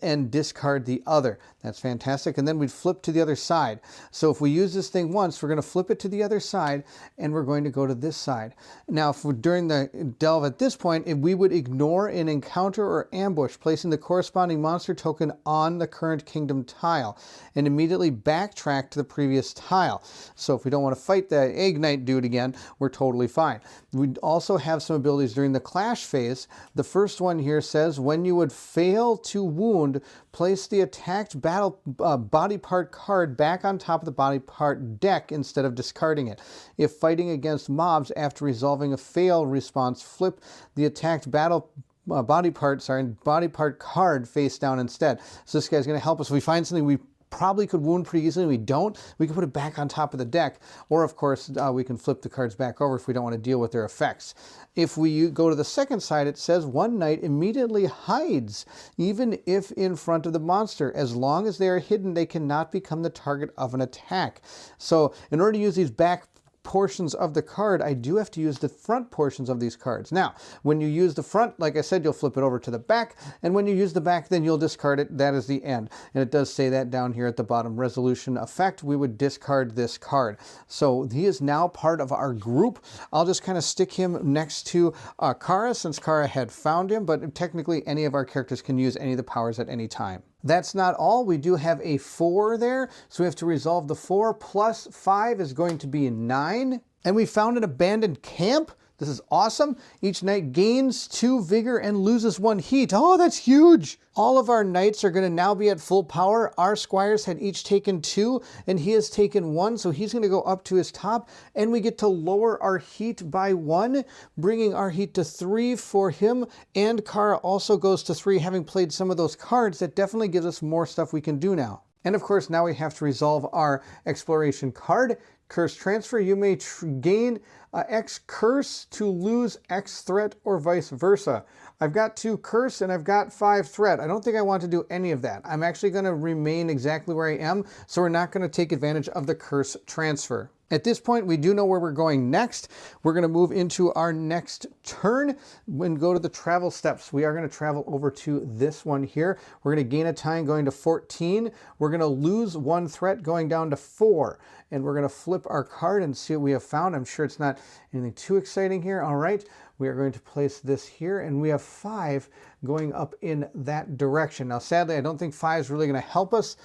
and discard the other. That's fantastic. And then we'd flip to the other side. So if we use this thing once, we're going to flip it to the other side and we're going to go to this side. Now, if we're during the Delve at this point, if we would ignore an encounter or ambush, placing the corresponding monster token on the current kingdom tile and immediately backtrack to the previous tile. So if we don't want to fight the Egg Knight dude again, we're totally fine. We also have some abilities during the clash phase. The first one here says when you would fail to wound, place the attacked battle body part card back on top of the body part deck instead of discarding it. If fighting against mobs after resolving a fail response, flip the attacked body part card face down instead. So this guy's going to help us. If we find something we probably could wound pretty easily, we don't, we can put it back on top of the deck, or of course we can flip the cards back over if we don't want to deal with their effects. If we go to the second side, it says one knight immediately hides, even if in front of the monster. As long as they are hidden, they cannot become the target of an attack. So in order to use these back portions of the card, I do have to use the front portions of these cards. Now, when you use the front, like I said, you'll flip it over to the back, and when you use the back, then you'll discard it. That is the end. And it does say that down here at the bottom. Resolution effect, we would discard this card. So he is now part of our group. I'll just kind of stick him next to Kara, since Kara had found him, but technically any of our characters can use any of the powers at any time. That's not all. We do have a 4 there, so we have to resolve the 4 plus 5 is going to be 9. And we found an abandoned camp. This is awesome. Each knight gains 2 vigor and loses 1 heat. Oh, that's huge. All of our knights are going to now be at full power. Our squires had each taken 2, and he has taken 1, so he's going to go up to his top, and we get to lower our heat by 1, bringing our heat to 3 for him, and Kara also goes to 3, having played some of those cards. That definitely gives us more stuff we can do now. And of course, now we have to resolve our exploration card. Curse transfer, you may gain X curse to lose X threat or vice versa. I've got 2 curse and I've got 5 threat. I don't think I want to do any of that. I'm actually going to remain exactly where I am, so we're not going to take advantage of the curse transfer. At this point, we do know where we're going next. We're going to move into our next turn and go to the travel steps. We are going to travel over to this one here. We're going to gain a time going to 14. We're going to lose 1 threat going down to 4. And we're going to flip our card and see what we have found. I'm sure it's not anything too exciting here. All right, we are going to place this here, and we have 5 going up in that direction. Now, sadly, I don't think 5 is really going to help us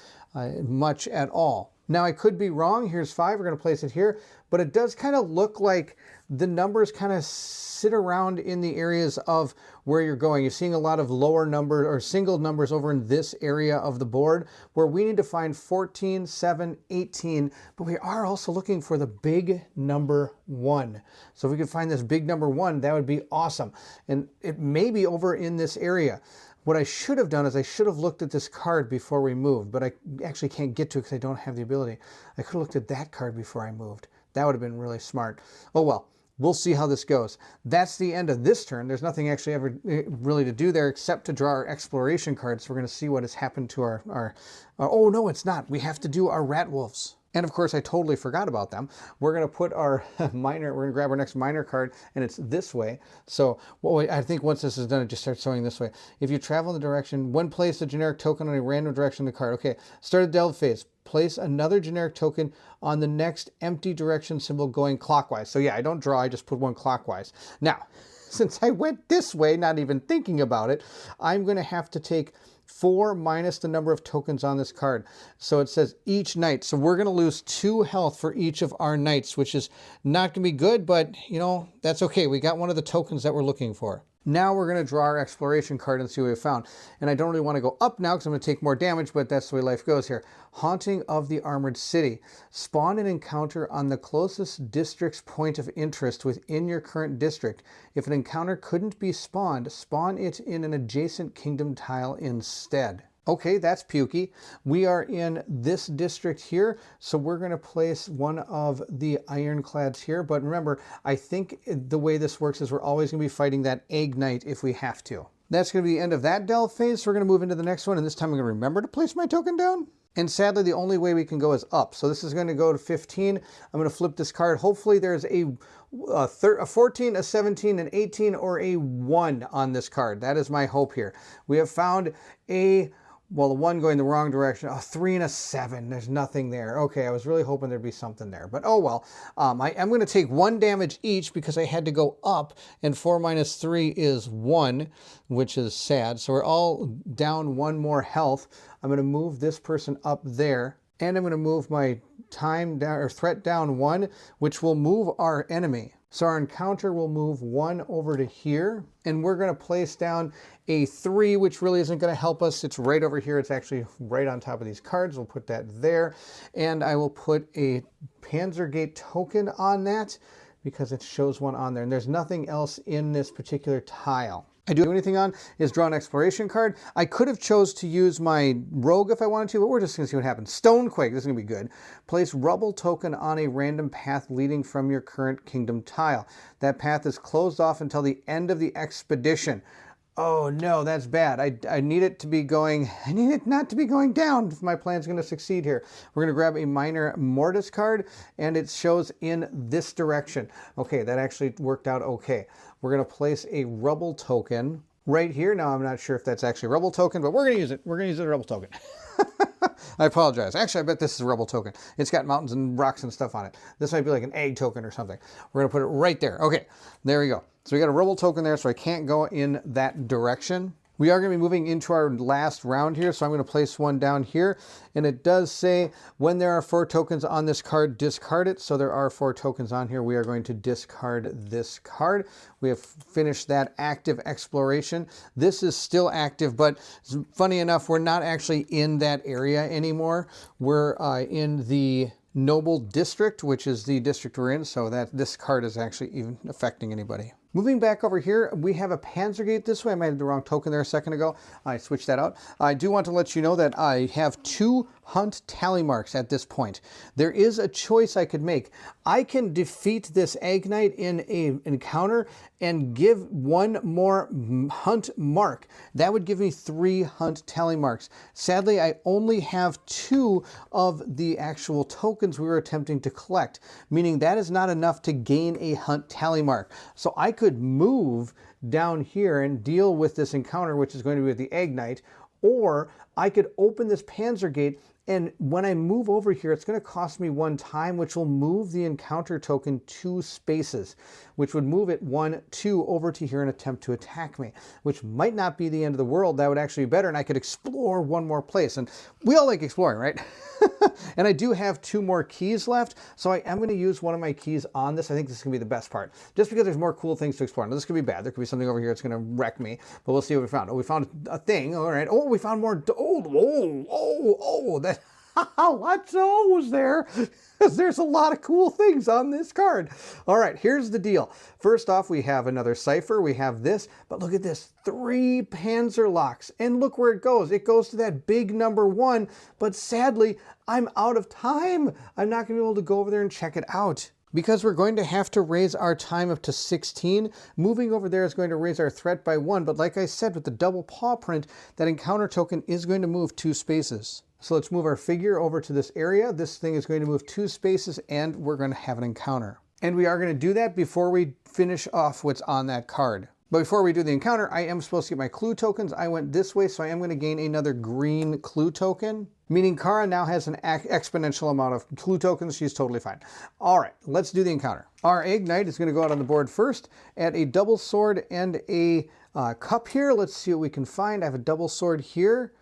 much at all. Now, I could be wrong. Here's 5. We're going to place it here. But it does kind of look like the numbers kind of sit around in the areas of where you're going. You're seeing a lot of lower numbers or single numbers over in this area of the board, where we need to find 14, 7, 18. But we are also looking for the big number 1. So if we could find this big number 1, that would be awesome. And it may be over in this area. What I should have done is I should have looked at this card before we moved, but I actually can't get to it because I don't have the ability. I could have looked at that card before I moved. That would have been really smart. Oh well, we'll see how this goes. That's the end of this turn. There's nothing actually ever really to do there except to draw our exploration cards. We're going to see what has happened to our oh no, it's not. We have to do our rat wolves. And of course, I totally forgot about them. We're going to put our minor, we're going to grab our next minor card, and it's this way. So I think once this is done, it just starts showing this way. If you travel in the direction, one place a generic token on a random direction of the card. Okay, start a delve phase. Place another generic token on the next empty direction symbol going clockwise. So yeah, I don't draw, I just put one clockwise. Now, since I went this way, not even thinking about it, I'm going to have to take 4 minus the number of tokens on this card. So it says each knight. So we're going to lose 2 health for each of our knights, which is not going to be good, but you know, that's okay. We got one of the tokens that we're looking for. Now we're going to draw our exploration card and see what we found. And I don't really want to go up now because I'm going to take more damage, but that's the way life goes here. Haunting of the Armored City. Spawn an encounter on the closest district's point of interest within your current district. If an encounter couldn't be spawned, spawn it in an adjacent kingdom tile instead. Okay, that's pukey. We are in this district here, so we're going to place one of the ironclads here. But remember, I think the way this works is we're always going to be fighting that egg knight if we have to. That's going to be the end of that delve phase, so we're going to move into the next one, and this time I'm going to remember to place my token down. And sadly, the only way we can go is up. So this is going to go to 15. I'm going to flip this card. Hopefully there's a 14, a 17, an 18, or a 1 on this card. That is my hope here. We have found a... well, the 1 going the wrong direction, a 3 and a 7. There's nothing there. Okay, I was really hoping there'd be something there, but oh well. I am going to take 1 damage each because I had to go up, and 4 minus 3 is 1, which is sad. So we're all down 1 more health. I'm going to move this person up there, and I'm going to move my time down, or threat down 1, which will move our enemy. So our encounter will move 1 over to here, and we're going to place down a 3, which really isn't going to help us. It's right over here. It's actually right on top of these cards. We'll put that there, and I will put a Panzergate token on that because it shows 1 on there, and there's nothing else in this particular tile. I do anything on is draw an exploration card. I could have chose to use my rogue if I wanted to, but we're just going to see what happens. Stonequake, this is going to be good. Place rubble token on a random path leading from your current kingdom tile. That path is closed off until the end of the expedition. Oh no, that's bad. I need it to be going, I need it not to be going down if my plan's going to succeed here. We're going to grab a minor mortis card, and it shows in this direction. Okay, that actually worked out okay. We're going to place a rubble token right here. Now, I'm not sure if that's actually a rubble token, but we're going to use it. We're going to use it as a rubble token. I apologize. Actually, I bet this is a rubble token. It's got mountains and rocks and stuff on it. This might be like an egg token or something. We're going to put it right there. Okay, there we go. So we got a rubble token there, so I can't go in that direction. We are going to be moving into our last round here, so I'm going to place 1 down here. And it does say when there are 4 tokens on this card, discard it. So there are 4 tokens on here. We are going to discard this card. We have finished that active exploration. This is still active, but funny enough, we're not actually in that area anymore. We're in the Noble District, which is the district we're in, so that this card is actually even affecting anybody. Moving back over here, we have a Panzergate this way. I might have the wrong token there a second ago. I switched that out. I do want to let you know that I have 2 hunt tally marks at this point. There is a choice I could make. I can defeat this Egg Knight in an encounter and give 1 more hunt mark. That would give me 3 hunt tally marks. Sadly, I only have 2 of the actual tokens we were attempting to collect, meaning that is not enough to gain a hunt tally mark. So I could move down here and deal with this encounter, which is going to be with the Egg Knight, or I could open this Panzergate, and when I move over here, it's going to cost me 1 time, which will move the encounter token 2 spaces, which would move it 1, 2 over to here and attempt to attack me, which might not be the end of the world. That would actually be better, and I could explore 1 more place. And we all like exploring, right? And I do have 2 more keys left, so I am going to use one of my keys on this. I think this is going to be the best part, just because there's more cool things to explore. Now, this could be bad. There could be something over here that's going to wreck me, but we'll see what we found. Oh, we found a thing. All right. Oh, we found more. That lots of O's there. There's a lot of cool things on this card. All right, here's the deal. First off, we have another cipher. We have this, but look at this, 3 Panzer locks. And look where it goes. It goes to that big number 1, but sadly, I'm out of time. I'm not gonna be able to go over there and check it out, because we're going to have to raise our time up to 16. Moving over there is going to raise our threat by 1, but like I said, with the double paw print, that encounter token is going to move 2 spaces. So let's move our figure over to this area. This thing is going to move 2 spaces, and we're going to have an encounter. And we are going to do that before we finish off what's on that card. But before we do the encounter, I am supposed to get my clue tokens. I went this way, so I am going to gain another green clue token, meaning Kara now has an exponential amount of clue tokens. She's totally fine. All right, let's do the encounter. Our Egg Knight is going to go out on the board first. Add a double sword and a cup here. Let's see what we can find. I have a double sword here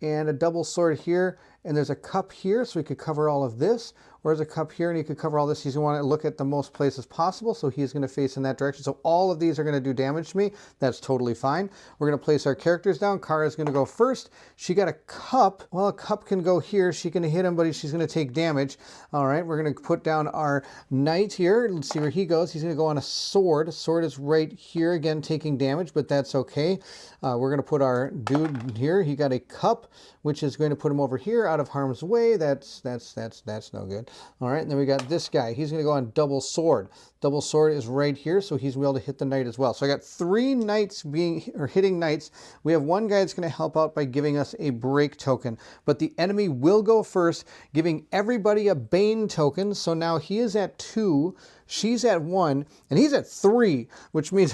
and a double sword here, and there's a cup here, so we could cover all of this. or there's a cup here, and he could cover all this. He's going to want to look at the most places possible, so he's going to face in that direction. So all of these are going to do damage to me. That's totally fine. We're going to place our characters down. Kara's going to go first. She got a cup. Well, a cup can go here. She can hit him, but she's going to take damage. All right, we're going to put down our knight here. Let's see where he goes. He's going to go on a sword. A sword is right here, again, taking damage, but that's okay. We're going to put our dude here. He got a cup, which is going to put him over here out of harm's way. That's no good. All right, and then we got this guy. He's going to go on double sword. Double sword is right here, so he's able to hit the knight as well. So I got 3 knights hitting knights. We have one guy that's going to help out by giving us a break token, but the enemy will go first, giving everybody a bane token. So now he is at 2, she's at 1, and he's at 3, which means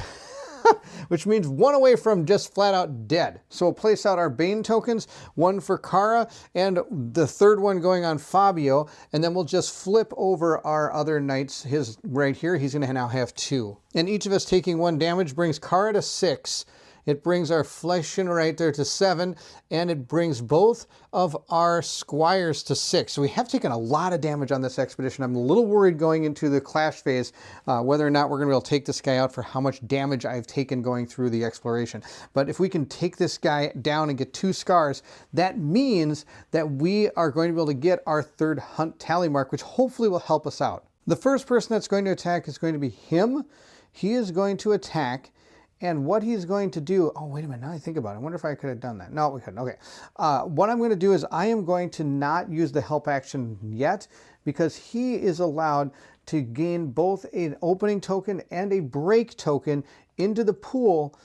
which means 1 away from just flat out dead. So we'll place out our Bane tokens, 1 for Kara, and the 3rd one going on Fabio, and then we'll just flip over our other knights. His right here, he's going to now have 2. And each of us taking 1 damage brings Kara to 6. It brings our Fleschen right there to 7, and it brings both of our squires to 6. So we have taken a lot of damage on this expedition. I'm a little worried going into the clash phase whether or not we're going to be able to take this guy out for how much damage I've taken going through the exploration. But if we can take this guy down and get 2 scars, that means that we are going to be able to get our 3rd hunt tally mark, which hopefully will help us out. The first person that's going to attack is going to be him. He is going to attack. And what he's going to do, oh, wait a minute, now I think about it. I wonder if I could have done that. No, we couldn't. Okay. What I'm going to do is I am going to not use the help action yet, because he is allowed to gain both an opening token and a break token into the pool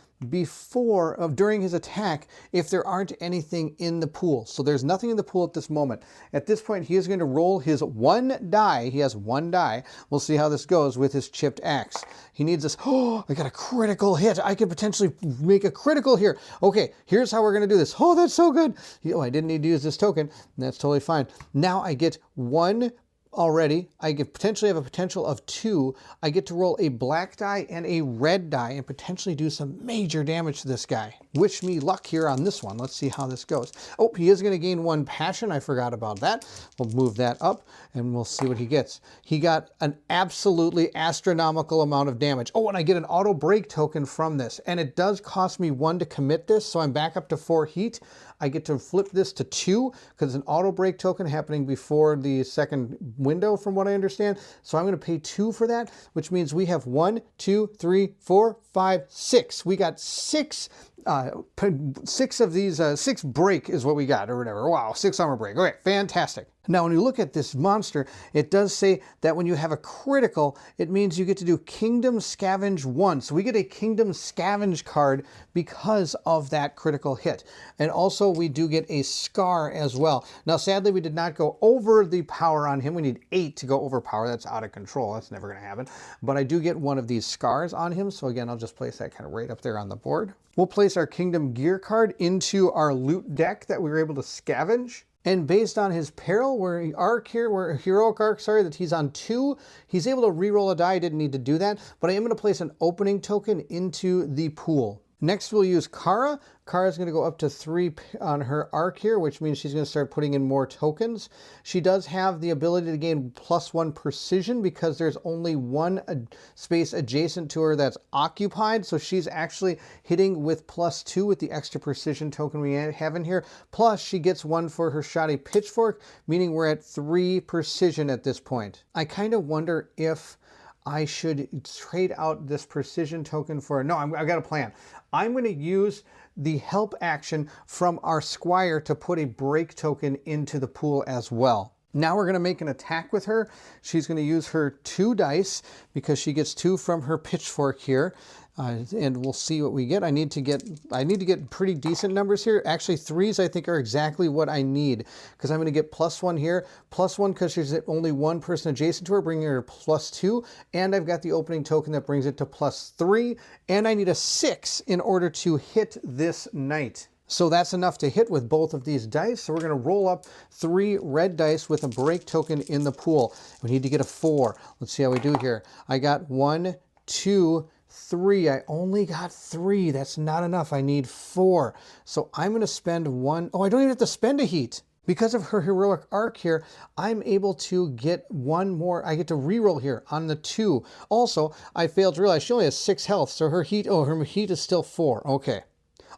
during his attack if there aren't anything in the pool. So there's nothing in the pool at this moment. At this point, he is going to roll his 1 die. He has 1 die. We'll see how this goes with his chipped axe. He needs this. Oh, I got a critical hit. I could potentially make a critical here. Okay, here's how we're going to do this. Oh, that's so good. Oh, I didn't need to use this token. That's totally fine. Now I get 1 already. I could potentially have a potential of 2. I get to roll a black die and a red die and potentially do some major damage to this guy. Wish me luck here on this one. Let's see how this goes. Oh, he is going to gain 1 passion. I forgot about that. We'll move that up and we'll see what he gets. He got an absolutely astronomical amount of damage. Oh, and I get an auto break token from this. And it does cost me 1 to commit this, so I'm back up to 4 heat. I get to flip this to 2 because it's an auto break token happening before the 2nd window, from what I understand. So I'm going to pay 2 for that, which means we have 1, 2, 3, 4, 5, 6. We got 6 of these, 6 break is what we got, or whatever. Wow, 6 armor break. Okay, fantastic. Now, when you look at this monster, it does say that when you have a critical, it means you get to do Kingdom Scavenge 1. So we get a Kingdom Scavenge card because of that critical hit. And also, we do get a scar as well. Now, sadly, we did not go over the power on him. We need 8 to go over power. That's out of control. That's never going to happen. But I do get 1 of these scars on him. So again, I'll just place that kind of right up there on the board. We'll place our Kingdom Gear card into our loot deck that we were able to scavenge. And based on his peril, heroic arc, that he's on 2, he's able to reroll a die. I didn't need to do that, but I am going to place an opening token into the pool. Next, we'll use Kara. Kara's going to go up to 3 on her arc here, which means she's going to start putting in more tokens. She does have the ability to gain +1 precision because there's only 1 space adjacent to her that's occupied. So she's actually hitting with +2 with the extra precision token we have in here. Plus, she gets 1 for her shoddy pitchfork, meaning we're at 3 precision at this point. I kind of wonder if I should trade out this precision token for... No, I've got a plan. I'm going to use the help action from our squire to put a break token into the pool as well. Now we're going to make an attack with her. She's going to use her 2 dice because she gets 2 from her pitchfork here. And we'll see what we get. I need to get pretty decent numbers here. Actually, 3s I think are exactly what I need, because I'm going to get +1 here, +1 because there's only 1 person adjacent to her, bringing her to +2, and I've got the opening token that brings it to +3, and I need a 6 in order to hit this knight. So that's enough to hit with both of these dice. So we're going to roll up 3 red dice with a break token in the pool. We need to get a 4. Let's see how we do here. I got 1, 2, 3. I only got 3. That's not enough. I need 4. So I'm going to spend 1. Oh, I don't even have to spend a heat. Because of her heroic arc here, I'm able to get one more. I get to reroll here on the 2. Also, I failed to realize she only has 6 health, so her heat is still 4. Okay.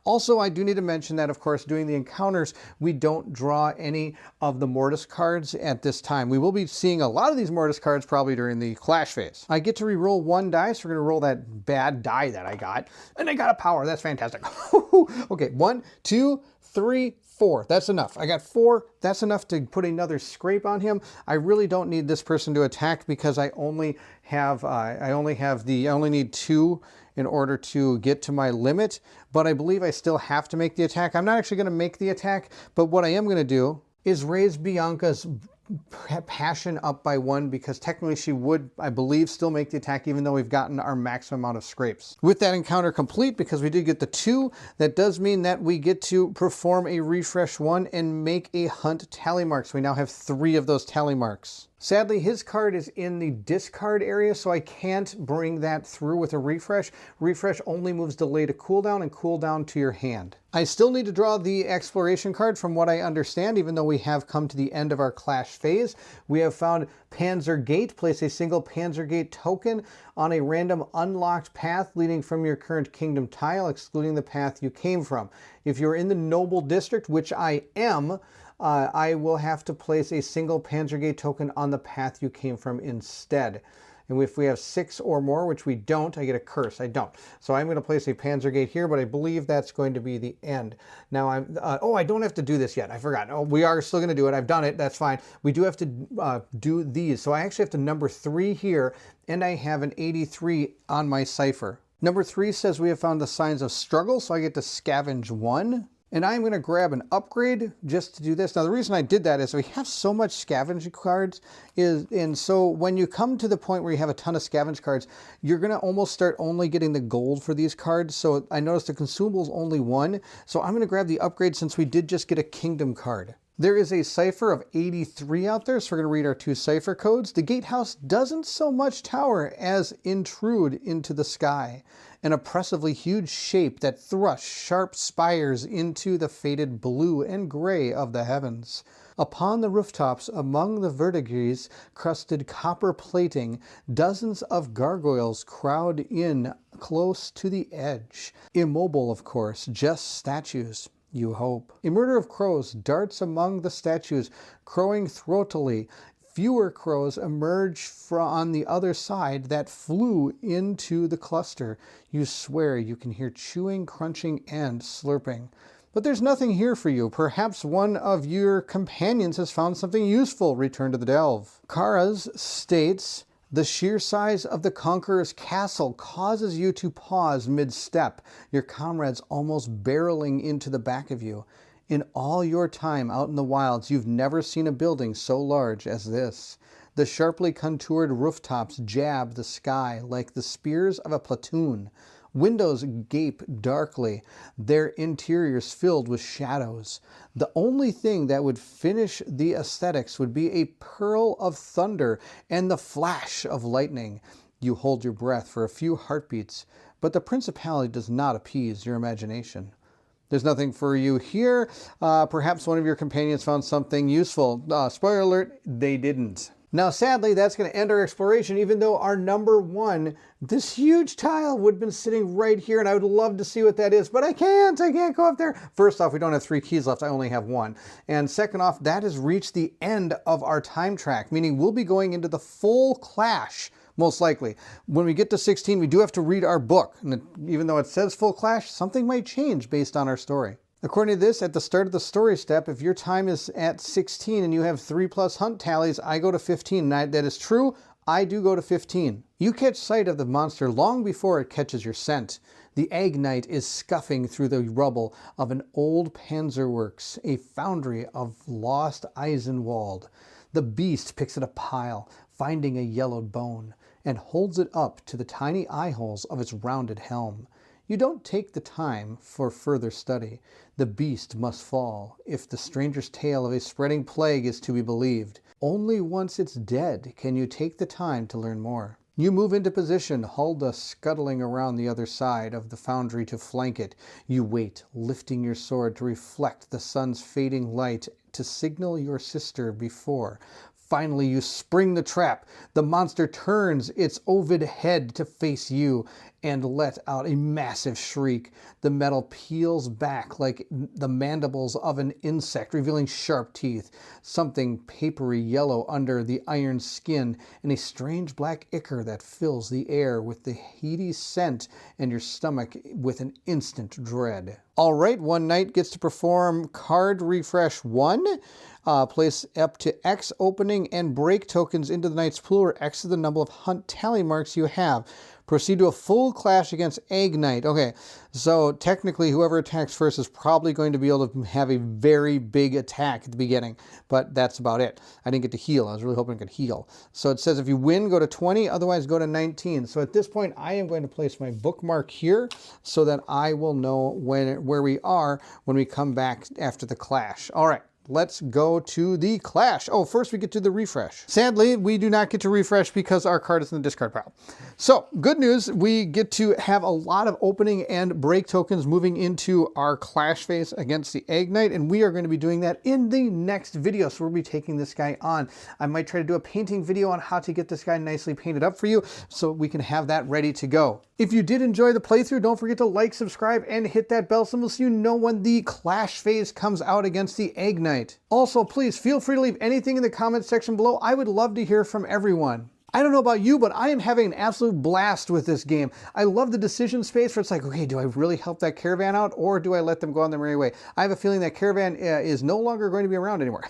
Also, I do need to mention that, of course, doing the encounters, we don't draw any of the Mortis cards at this time. We will be seeing a lot of these Mortis cards probably during the Clash phase. I get to re-roll 1 die, so we're going to roll that bad die that I got. And I got a power. That's fantastic. Okay, 1, 2, 3, 4. That's enough. I got 4. That's enough to put another scrape on him. I really don't need this person to attack because I only need 2 in order to get to my limit, but I believe I still have to make the attack. I'm not actually going to make the attack, but what I am going to do is raise Bianca's passion up by 1 because technically she would, I believe, still make the attack even though we've gotten our maximum amount of scrapes. With that encounter complete, because we did get the 2, that does mean that we get to perform a refresh 1 and make a hunt tally mark. So we now have 3 of those tally marks. Sadly, his card is in the discard area, so I can't bring that through with a refresh. Refresh only moves delay to cooldown and cooldown to your hand. I still need to draw the exploration card from what I understand, even though we have come to the end of our Clash phase. We have found Panzer Gate. Place a single Panzer Gate token on a random unlocked path leading from your current kingdom tile, excluding the path you came from. If you're in the Noble District, which I am, I will have to place a single Panzer Gate token on the path you came from instead. And if we have 6 or more, which we don't, I get a curse. I don't. So I'm going to place a Panzer Gate here, but I believe that's going to be the end. Now I don't have to do this yet. I forgot. Oh, we are still going to do it. I've done it. That's fine. We do have to do these. So I actually have to number 3 here, and I have an 83 on my cipher. Number 3 says we have found the signs of struggle, so I get to scavenge 1. And I'm going to grab an upgrade just to do this. Now, the reason I did that is we have so much scavenge cards, and so when you come to the point where you have a ton of scavenge cards, you're going to almost start only getting the gold for these cards. So I noticed the consumable is only 1. So I'm going to grab the upgrade since we did just get a kingdom card. There is a cipher of 83 out there, so we're going to read our 2 cipher codes. The gatehouse doesn't so much tower as intrude into the sky, an oppressively huge shape that thrusts sharp spires into the faded blue and gray of the heavens. Upon the rooftops, among the verdigris crusted copper plating, dozens of gargoyles crowd in close to the edge. Immobile, of course, just statues. You hope. A murder of crows darts among the statues, crowing throatily. Fewer crows emerge from on the other side that flew into the cluster. You swear you can hear chewing, crunching, and slurping. But there's nothing here for you. Perhaps one of your companions has found something useful. Return to the delve. Kara's states, the sheer size of the conqueror's castle causes you to pause mid-step, your comrades almost barreling into the back of you. In all your time out in the wilds, you've never seen a building so large as this. The sharply contoured rooftops jab the sky like the spears of a platoon. Windows gape darkly, their interiors filled with shadows. The only thing that would finish the aesthetics would be a pearl of thunder and the flash of lightning. You hold your breath for a few heartbeats, but the principality does not appease your imagination. There's nothing for you here. Perhaps one of your companions found something useful. Spoiler alert, they didn't. Now, sadly, that's going to end our exploration, even though our number 1, this huge tile, would have been sitting right here, and I would love to see what that is, but I can't go up there. First off, we don't have 3 keys left. I only have 1. And second off, that has reached the end of our time track, meaning we'll be going into the full Clash, most likely. When we get to 16, we do have to read our book. And even though it says full Clash, something might change based on our story. According to this, at the start of the story step, if your time is at 16 and you have 3+ hunt tallies, I go to 15. And that is true. I do go to 15. You catch sight of the monster long before it catches your scent. The Egg Knight is scuffing through the rubble of an old panzerworks, a foundry of lost Eisenwald. The beast picks at a pile, finding a yellowed bone, and holds it up to the tiny eye holes of its rounded helm. You don't take the time for further study. The beast must fall, if the stranger's tale of a spreading plague is to be believed. Only once it's dead can you take the time to learn more. You move into position, Hulda scuttling around the other side of the foundry to flank it. You wait, lifting your sword to reflect the sun's fading light to signal your sister before. Finally, you spring the trap. The monster turns its ovid head to face you and let out a massive shriek. The metal peels back like the mandibles of an insect, revealing sharp teeth, something papery yellow under the iron skin, and a strange black ichor that fills the air with the heady scent and your stomach with an instant dread. All right, one knight gets to perform card refresh 1. Place up to X opening and break tokens into the knight's pool, where X is the number of hunt tally marks you have. Proceed to a full clash against Egg Knight. Okay, so technically whoever attacks first is probably going to be able to have a very big attack at the beginning, but that's about it. I didn't get to heal. I was really hoping I could heal. So it says if you win, go to 20, otherwise go to 19. So at this point, I am going to place my bookmark here so that I will know where we are when we come back after the clash. All right. Let's go to the clash. Oh, first we get to the refresh. Sadly, we do not get to refresh because our card is in the discard pile. So, good news, we get to have a lot of opening and break tokens moving into our clash phase against the Egg Knight, and we are going to be doing that in the next video. So we'll be taking this guy on. I might try to do a painting video on how to get this guy nicely painted up for you so we can have that ready to go. If you did enjoy the playthrough, don't forget to like, subscribe, and hit that bell symbol so you know when the clash phase comes out against the Egg Knight. Also, please feel free to leave anything in the comment section below. I would love to hear from everyone. I don't know about you, but I am having an absolute blast with this game. I love the decision space where it's like, okay, do I really help that caravan out or do I let them go on their merry way? I have a feeling that caravan is no longer going to be around anymore.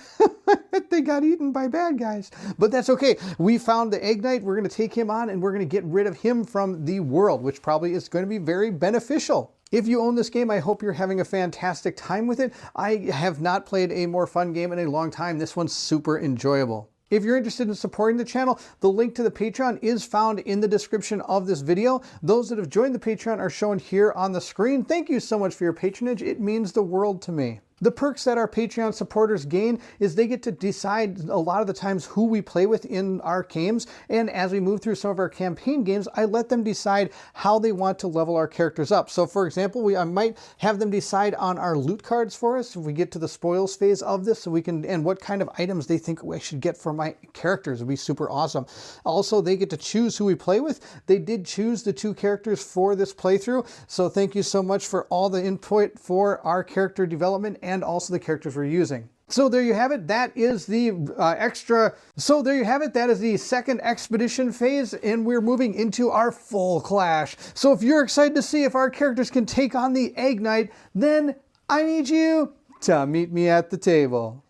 They got eaten by bad guys, but that's okay. We found the Egg Knight. We're going to take him on and we're going to get rid of him from the world, which probably is going to be very beneficial. If you own this game, I hope you're having a fantastic time with it. I have not played a more fun game in a long time. This one's super enjoyable. If you're interested in supporting the channel, the link to the Patreon is found in the description of this video. Those that have joined the Patreon are shown here on the screen. Thank you so much for your patronage. It means the world to me. The perks that our Patreon supporters gain is they get to decide a lot of the times who we play with in our games, and as we move through some of our campaign games, I let them decide how they want to level our characters up. So for example, I might have them decide on our loot cards for us if we get to the spoils phase of this, so we can, and what kind of items they think I should get for my characters. Would be super awesome. Also, they get to choose who we play with. They did choose the 2 characters for this playthrough, so thank you so much for all the input for our character development and also the characters we're using. So there you have it. That is the That is the second expedition phase, and we're moving into our full clash. So if you're excited to see if our characters can take on the Egg Knight, then I need you to meet me at the table.